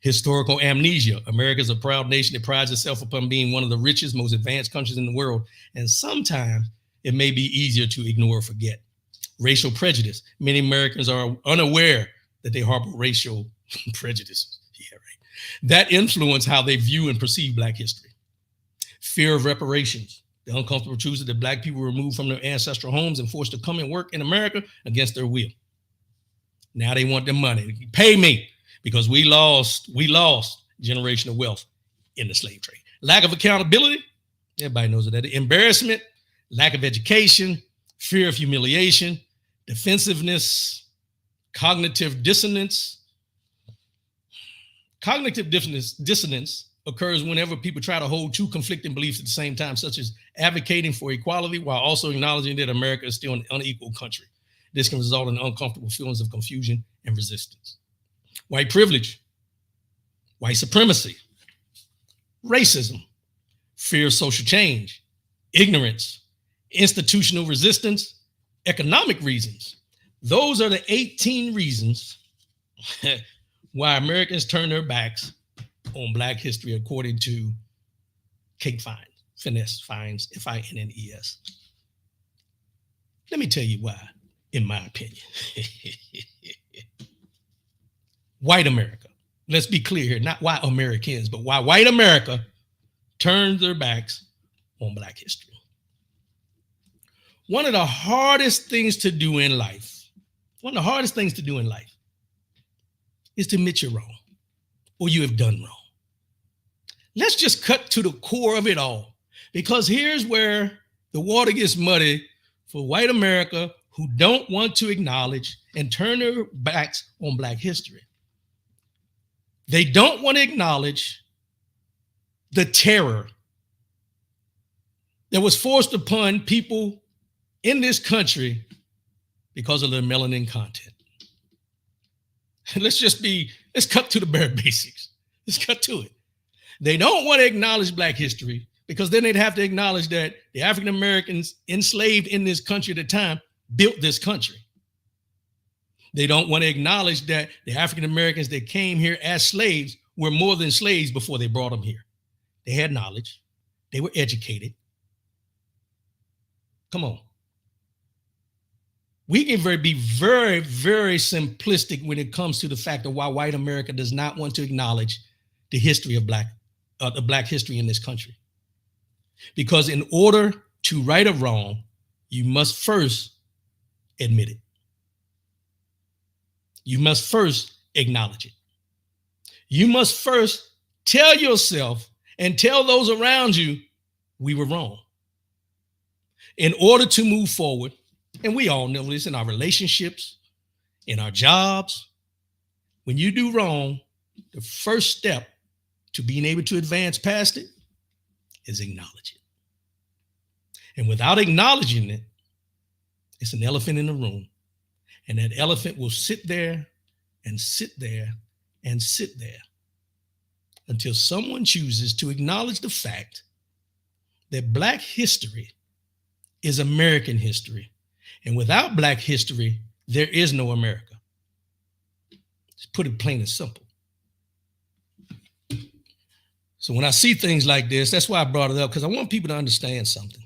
Historical amnesia. America is a proud nation that prides itself upon being one of the richest, most advanced countries in the world, and sometimes it may be easier to ignore or forget. Racial prejudice. Many Americans are unaware that they harbor racial prejudice. Yeah, right. That influence how they view and perceive Black history. Fear of reparations. The uncomfortable truth that Black people were removed from their ancestral homes and forced to come and work in America against their will. Now they want their money. Pay me, because we lost generational wealth in the slave trade. Lack of accountability. Everybody knows that. Embarrassment, lack of education, fear of humiliation, defensiveness, cognitive dissonance. Cognitive dissonance occurs whenever people try to hold two conflicting beliefs at the same time, such as advocating for equality while also acknowledging that America is still an unequal country. This can result in uncomfortable feelings of confusion and resistance. White privilege, white supremacy, racism, fear of social change, ignorance, institutional resistance, economic reasons. Those are the 18 reasons why Americans turn their backs on Black history, according to Kate Finnes, Finnes. Let me tell you why, in my opinion. White America, let's be clear here, not why Americans, but why white America turns their backs on Black history. one of the hardest things to do in life, is to admit you're wrong or you have done wrong. Let's just cut to the core of it all, because here's where the water gets muddy for white America who don't want to acknowledge and turn their backs on Black history. They don't want to acknowledge the terror that was forced upon people in this country because of their melanin content. Let's cut to the bare basics. Let's cut to it. They don't want to acknowledge Black history because then they'd have to acknowledge that the African Americans enslaved in this country at the time built this country. They don't want to acknowledge that the African Americans that came here as slaves were more than slaves before they brought them here. They had knowledge. They were educated. Come on. We can be very, very simplistic when it comes to the fact of why white America does not want to acknowledge the history of the Black history in this country. Because in order to right a wrong, you must first admit it. You must first acknowledge it. You must first tell yourself and tell those around you, we were wrong. In order to move forward, and we all know this in our relationships, in our jobs, when you do wrong, the first step to being able to advance past it is acknowledge it. And without acknowledging it, it's an elephant in the room. And that elephant will sit there and sit there and sit there until someone chooses to acknowledge the fact that Black history is American history. And without Black history, there is no America. Just put it plain and simple. So when I see things like this, that's why I brought it up, because I want people to understand something.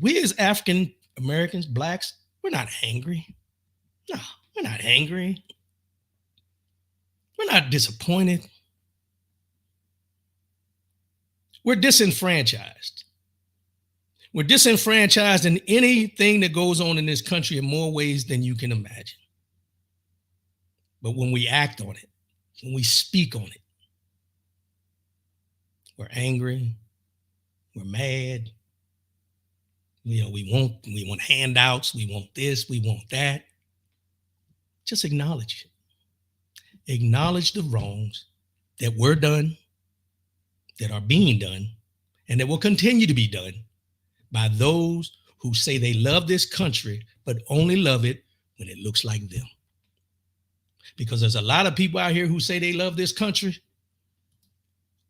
We as African Americans, Blacks, we're not angry. No, we're not angry. We're not disappointed. We're disenfranchised. We're disenfranchised in anything that goes on in this country in more ways than you can imagine. But when we act on it, when we speak on it, we're angry, we're mad. We want handouts, we want this, we want that. Just acknowledge it. Acknowledge the wrongs that were done, that are being done, and that will continue to be done by those who say they love this country, but only love it when it looks like them. Because there's a lot of people out here who say they love this country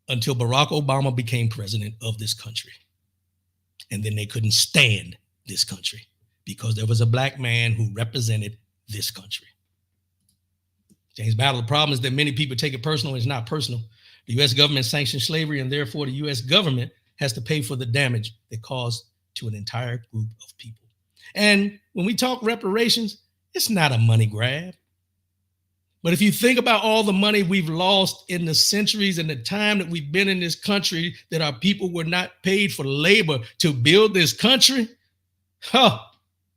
until Barack Obama became president of this country. And then they couldn't stand this country because there was a Black man who represented this country. James Battle, the problem is that many people take it personal. It's not personal. The U.S. government sanctioned slavery, and therefore the U.S. government has to pay for the damage it caused to an entire group of people. And when we talk reparations, it's not a money grab. But if you think about all the money we've lost in the centuries and the time that we've been in this country, that our people were not paid for labor to build this country, come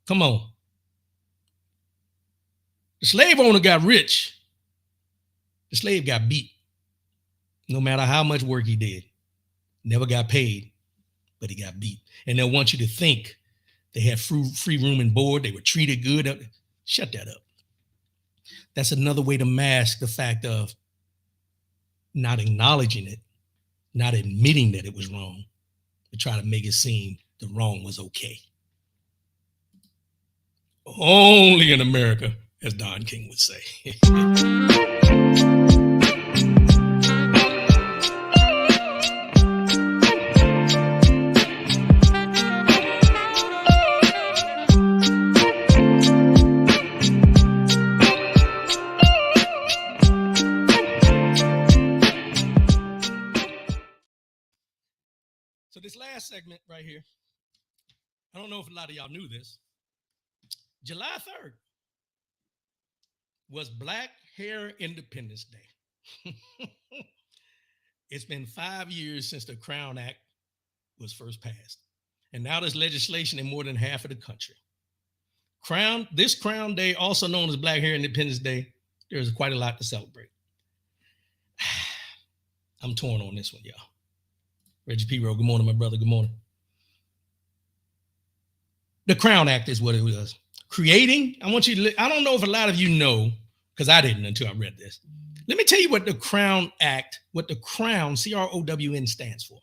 on. The slave owner got rich. The slave got beat. No matter how much work he did, never got paid, but he got beat. And they'll want you to think they had free room and board. They were treated good. Shut that up. That's another way to mask the fact of not acknowledging it, not admitting that it was wrong, to try to make it seem the wrong was okay. Only in America, as Don King would say. So this last segment right here, I don't know if a lot of y'all knew this. July 3rd was Black Hair Independence Day. It's been 5 years since the Crown Act was first passed. And now there's legislation in more than half of the country. This Crown Day, also known as Black Hair Independence Day, there's quite a lot to celebrate. I'm torn on this one, y'all. Reggie P. Rowe, good morning, my brother. Good morning. The Crown Act is what it was. Creating, I don't know if a lot of you know, because I didn't until I read this. Let me tell you what the Crown Act, what the Crown, CROWN, stands for.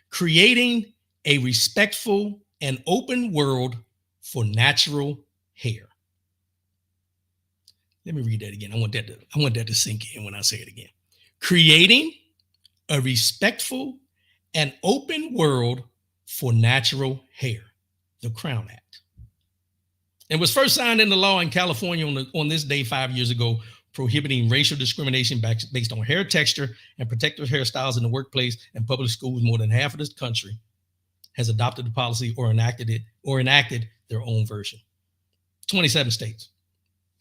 Creating a respectful and open world for natural hair. Let me read that again. I want that to sink in when I say it again. Creating a respectful and open world for natural hair. The Crown Act. It was first signed into law in California on this day 5 years ago, prohibiting racial discrimination based on hair texture and protective hairstyles in the workplace and public schools. More than half of this country has adopted the policy or enacted their own version. 27 states.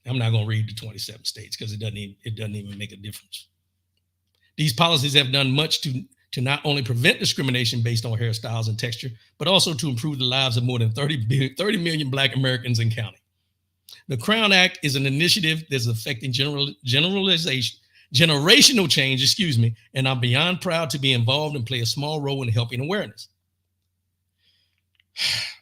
I'm not going to read the 27 states because it doesn't even make a difference. These policies have done much to not only prevent discrimination based on hairstyles and texture, but also to improve the lives of more than 30 million Black Americans and counting. The Crown Act is an initiative that's affecting generational change, and I'm beyond proud to be involved and play a small role in helping awareness.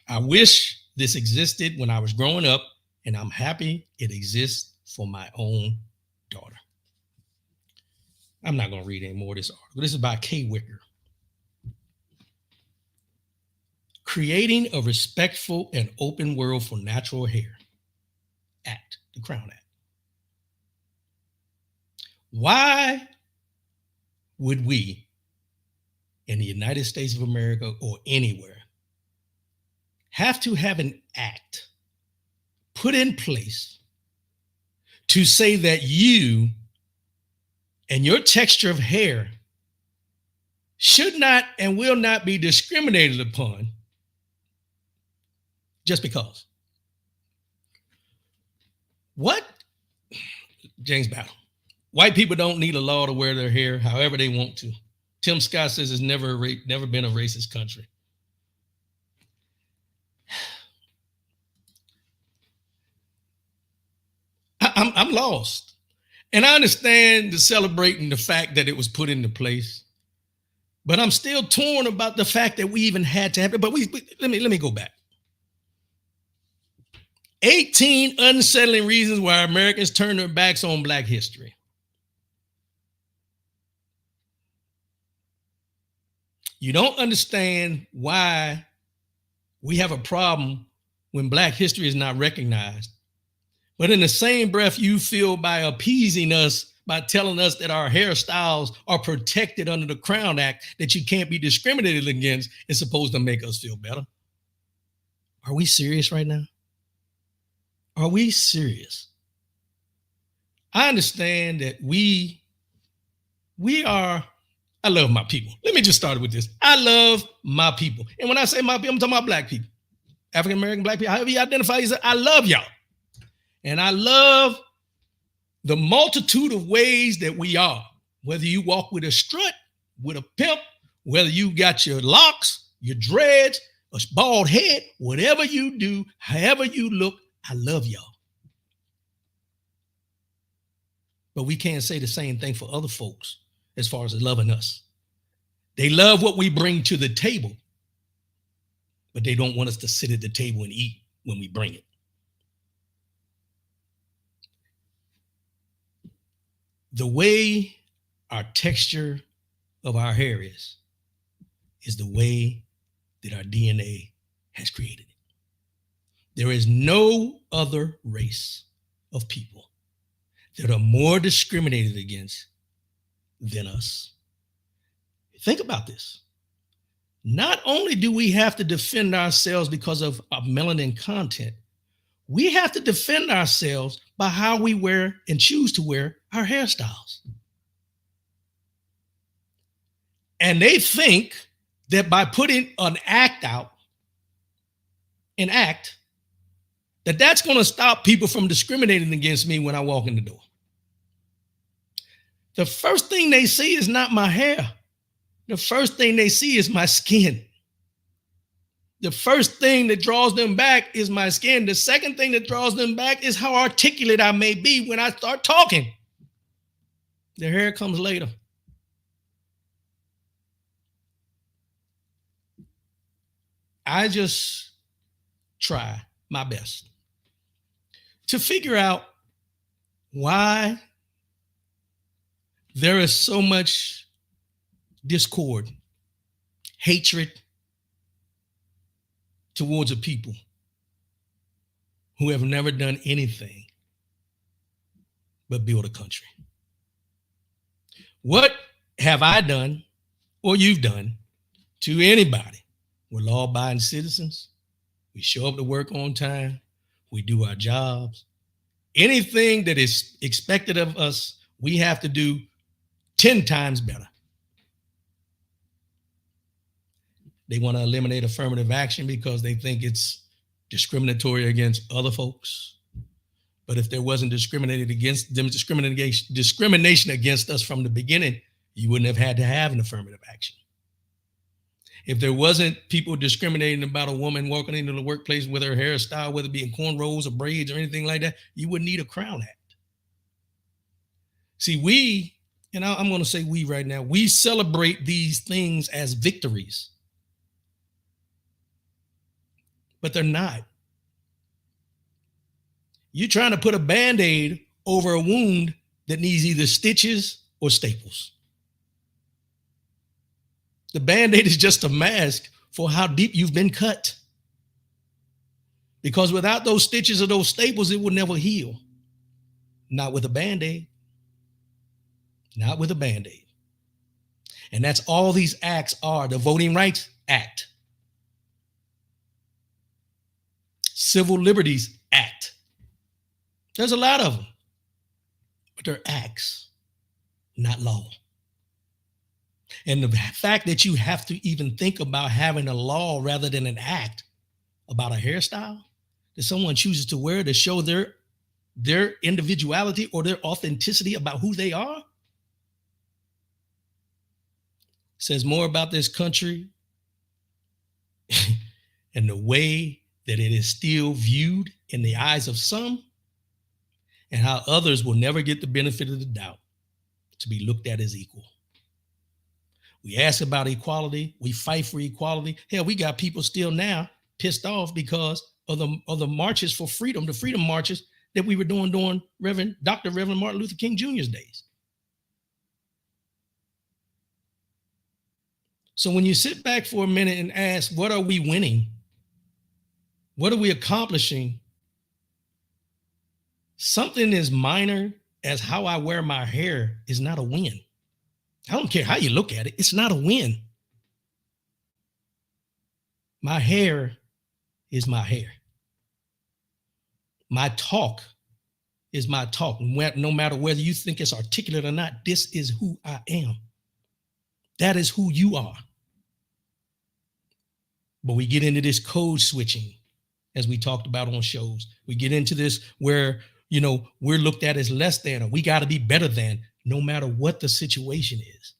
I wish this existed when I was growing up, and I'm happy it exists for my own daughter. I'm not going to read any more of this article. This is by Kay Wicker. Creating a respectful and open world for natural hair. Act, the Crown Act. Why would we in the United States of America or anywhere have to have an act put in place to say that you and your texture of hair should not and will not be discriminated upon just because? What? James Battle. White people don't need a law to wear their hair however they want to. Tim Scott says it's never been a racist country. I'm lost. And I understand the celebrating the fact that it was put into place, but I'm still torn about the fact that we even had to have it. But let me go back. 18 unsettling reasons why Americans turn their backs on Black history. You don't understand why we have a problem when Black history is not recognized. But in the same breath, you feel by appeasing us, by telling us that our hairstyles are protected under the Crown Act, that you can't be discriminated against, is supposed to make us feel better. Are we serious right now? Are we serious? I understand that we are, I love my people. Let me just start with this. I love my people. And when I say my people, I'm talking about Black people, African-American Black people, however you identify yourself, I love y'all. And I love the multitude of ways that we are, whether you walk with a strut, with a pimp, whether you got your locks, your dreads, a bald head, whatever you do, however you look, I love y'all. But we can't say the same thing for other folks as far as loving us. They love what we bring to the table, but they don't want us to sit at the table and eat when we bring it. The way our texture of our hair is the way that our DNA has created it. There is no other race of people that are more discriminated against than us. Think about this. Not only do we have to defend ourselves because of our melanin content, we have to defend ourselves by how we wear and choose to wear our hairstyles. And they think that by putting an act out, that's going to stop people from discriminating against me when I walk in the door. The first thing they see is not my hair. The first thing they see is my skin. The first thing that draws them back is my skin. The second thing that draws them back is how articulate I may be when I start talking. The hair comes later. I just try my best to figure out why there is so much discord, hatred towards a people who have never done anything but build a country. What have I done or you've done to anybody? We're law-abiding citizens. We show up to work on time. We do our jobs. Anything that is expected of us, we have to do 10 times better. They want to eliminate affirmative action because they think it's discriminatory against other folks. But if there wasn't discrimination against us from the beginning, you wouldn't have had to have an affirmative action. If there wasn't people discriminating about a woman walking into the workplace with her hairstyle, whether it be in cornrows or braids or anything like that, you wouldn't need a Crown Act. See, I'm going to say we right now, we celebrate these things as victories. But they're not. You're trying to put a Band-Aid over a wound that needs either stitches or staples. The Band-Aid is just a mask for how deep you've been cut. Because without those stitches or those staples, it will never heal. Not with a Band-Aid. Not with a Band-Aid. And that's all these acts are. The Voting Rights Act. Civil Liberties Act. There's a lot of them. But they're acts, not law. And the fact that you have to even think about having a law rather than an act about a hairstyle that someone chooses to wear to show their individuality or their authenticity about who they are says more about this country and the way that it is still viewed in the eyes of some and how others will never get the benefit of the doubt to be looked at as equal. We ask about equality. We fight for equality. Hell, we got people still now pissed off because of the marches for freedom, the freedom marches that we were doing during Dr. Reverend Martin Luther King Jr.'s days. So when you sit back for a minute and ask, what are we winning? What are we accomplishing? Something as minor as how I wear my hair is not a win. I don't care how you look at it. It's not a win. My hair is my hair. My talk is my talk. No matter whether you think it's articulate or not, this is who I am. That is who you are. But we get into this code switching, as we talked about on shows. We get into this where, we're looked at as less than, or we got to be better than, no matter what the situation is.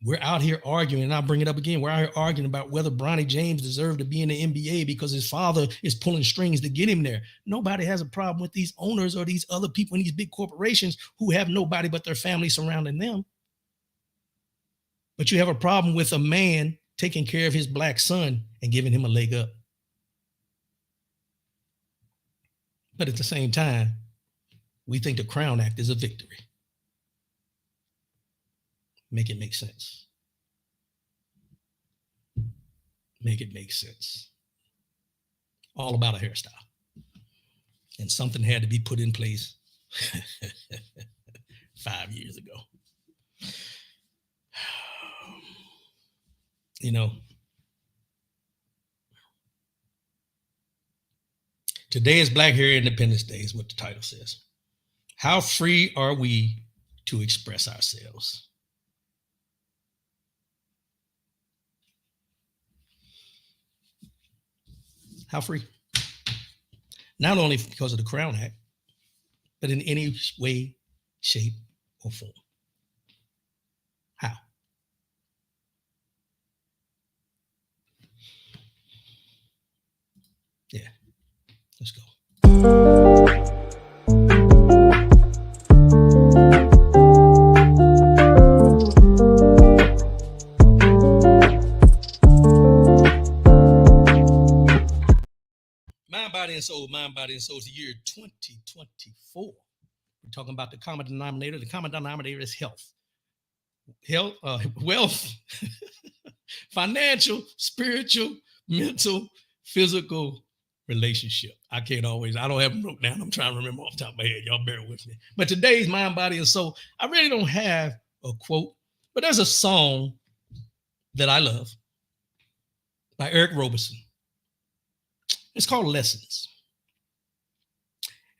We're out here arguing, and I'll bring it up again. We're out here arguing about whether Bronny James deserved to be in the NBA because his father is pulling strings to get him there. Nobody has a problem with these owners or these other people in these big corporations who have nobody but their family surrounding them. But you have a problem with a man taking care of his black son and giving him a leg up. But at the same time, we think the Crown Act is a victory. Make it make sense. Make it make sense. All about a hairstyle. And something had to be put in place 5 years ago. Today is Black Hair Independence Day is what the title says. How free are we to express ourselves? How free? Not only because of the Crown Act, but in any way, shape, or form. How? Yeah, let's go. Mind, body, and soul is the year 2024. We're talking about the common denominator. The common denominator is health. Wealth, financial, spiritual, mental, physical, relationship. I don't have them wrote down. I'm trying to remember off the top of my head. Y'all bear with me. But today's mind, body, and soul, I really don't have a quote, but there's a song that I love by Eric Roberson. It's called Lessons.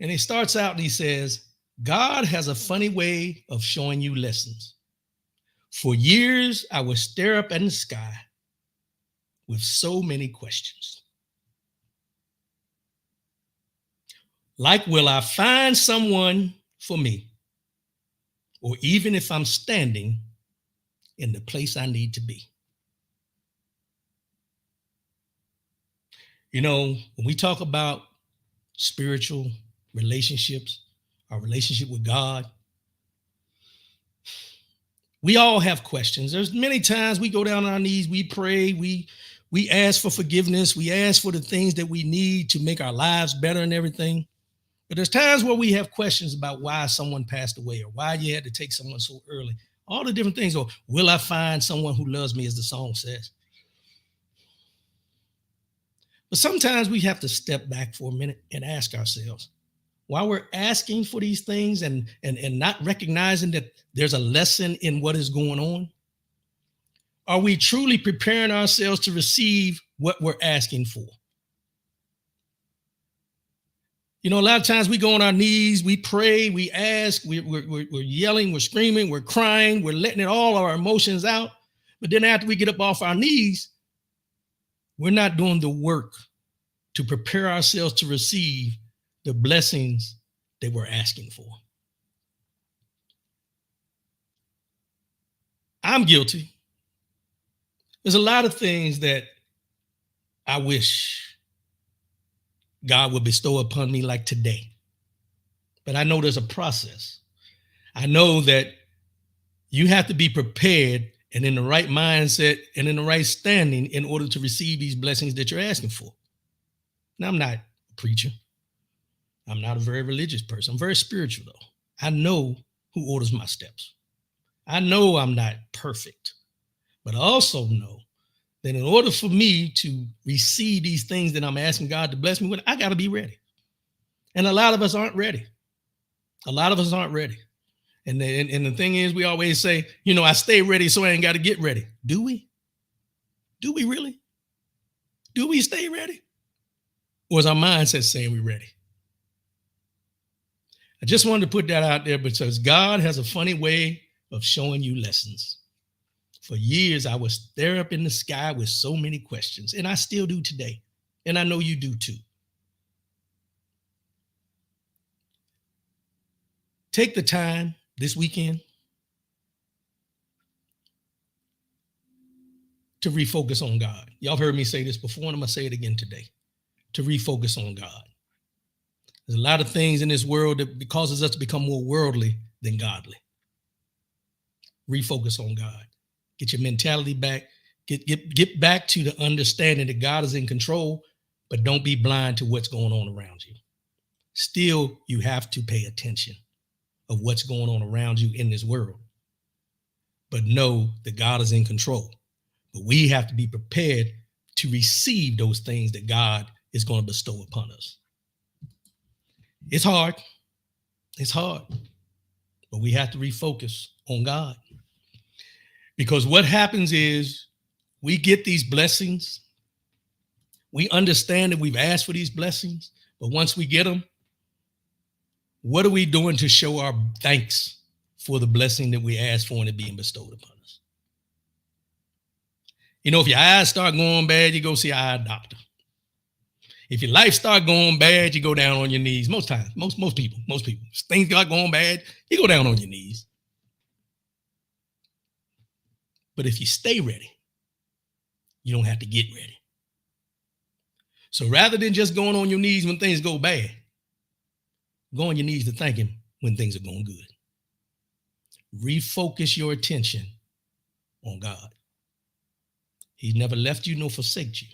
And he starts out and he says, God has a funny way of showing you lessons. For years, I would stare up at the sky with so many questions. Like, will I find someone for me? Or even if I'm standing in the place I need to be. You know, when we talk about spiritual relationships, our relationship with God, we all have questions. There's many times we go down on our knees, we pray, we ask for forgiveness, we ask for the things that we need to make our lives better and everything. But there's times where we have questions about why someone passed away or why you had to take someone so early. All the different things. Or will I find someone who loves me, as the song says? But sometimes we have to step back for a minute and ask ourselves, while we're asking for these things and not recognizing that there's a lesson in what is going on, are we truly preparing ourselves to receive what we're asking for? You know, a lot of times we go on our knees, we pray, we ask, we're yelling, we're screaming, we're crying, we're letting it all our emotions out. But then after we get up off our knees, we're not doing the work to prepare ourselves to receive the blessings that we're asking for. I'm guilty. There's a lot of things that I wish God would bestow upon me like today. But I know there's a process. I know that you have to be prepared and in the right mindset and in the right standing in order to receive these blessings that you're asking for. Now, I'm not a preacher. I'm not a very religious person. I'm very spiritual, though. I know who orders my steps. I know I'm not perfect, but I also know that in order for me to receive these things that I'm asking God to bless me with, I got to be ready. And a lot of us aren't ready. A lot of us aren't ready. And the thing is, we always say, you know, I stay ready so I ain't got to get ready. Do we? Do we really? Do we stay ready? Or is our mindset saying we're ready? I just wanted to put that out there because God has a funny way of showing you lessons. For years, I would stare up in the sky with so many questions, and I still do today. And I know you do too. Take the time this weekend to refocus on God. Y'all have heard me say this before, and I'm going to say it again today. To refocus on God. There's a lot of things in this world that causes us to become more worldly than godly. Refocus on God. Get your mentality back. Get back to the understanding that God is in control, but don't be blind to what's going on around you. Still, you have to pay attention of what's going on around you in this world. But know that God is in control. But we have to be prepared to receive those things that God is going to bestow upon us. It's hard. It's hard. But we have to refocus on God. Because what happens is we get these blessings. We understand that we've asked for these blessings. But once we get them, what are we doing to show our thanks for the blessing that we asked for and it being bestowed upon us? You know, if your eyes start going bad, you go see an eye doctor. If your life start going bad, you go down on your knees. Most times, most people. Things start going bad, you go down on your knees. But if you stay ready, you don't have to get ready. So rather than just going on your knees when things go bad, go on your knees to thank him when things are going good. Refocus your attention on God. He's never left you nor forsaked you.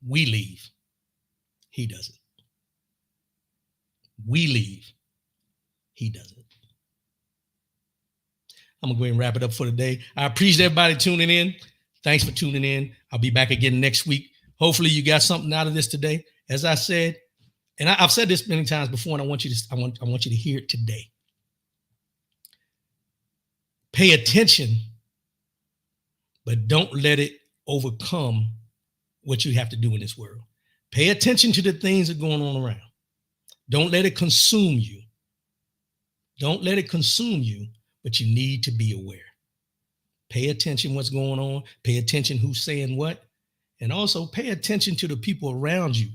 We leave. He doesn't. We leave. He doesn't. I'm going to go ahead and wrap it up for today. I appreciate everybody tuning in. Thanks for tuning in. I'll be back again next week. Hopefully you got something out of this today. As I said, and I've said this many times before, and I want you to hear it today. Pay attention, but don't let it overcome what you have to do in this world. Pay attention to the things that are going on around. Don't let it consume you. Don't let it consume you, but you need to be aware. Pay attention what's going on. Pay attention who's saying what. And also pay attention to the people around you.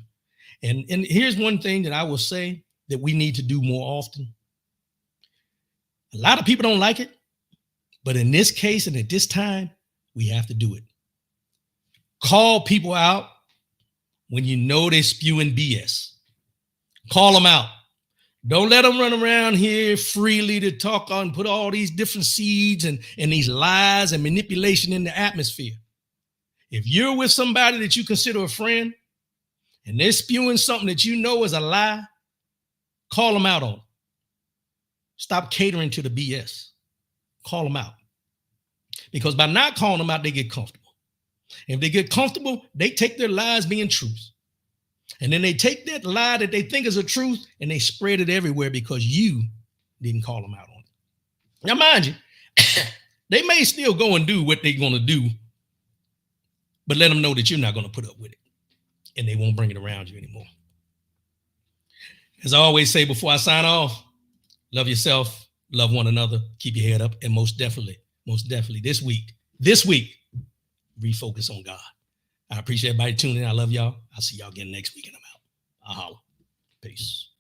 And here's one thing that I will say that we need to do more often. A lot of people don't like it, but in this case and at this time, we have to do it. Call people out when you know they're spewing BS. Call them out. Don't let them run around here freely to talk on, put all these different seeds and these lies and manipulation in the atmosphere. If you're with somebody that you consider a friend and they're spewing something that you know is a lie, call them out on it. Stop catering to the BS. Call them out. Because by not calling them out, they get comfortable. If they get comfortable, they take their lies being truth. And then they take that lie that they think is a truth and they spread it everywhere because you didn't call them out on it. Now, mind you, they may still go and do what they're going to do, but let them know that you're not going to put up with it and they won't bring it around you anymore. As I always say before I sign off, love yourself, love one another, keep your head up, and most definitely, this week, refocus on God. I appreciate everybody tuning in. I love y'all. I'll see y'all again next week and I'm out. I'll holler. Peace.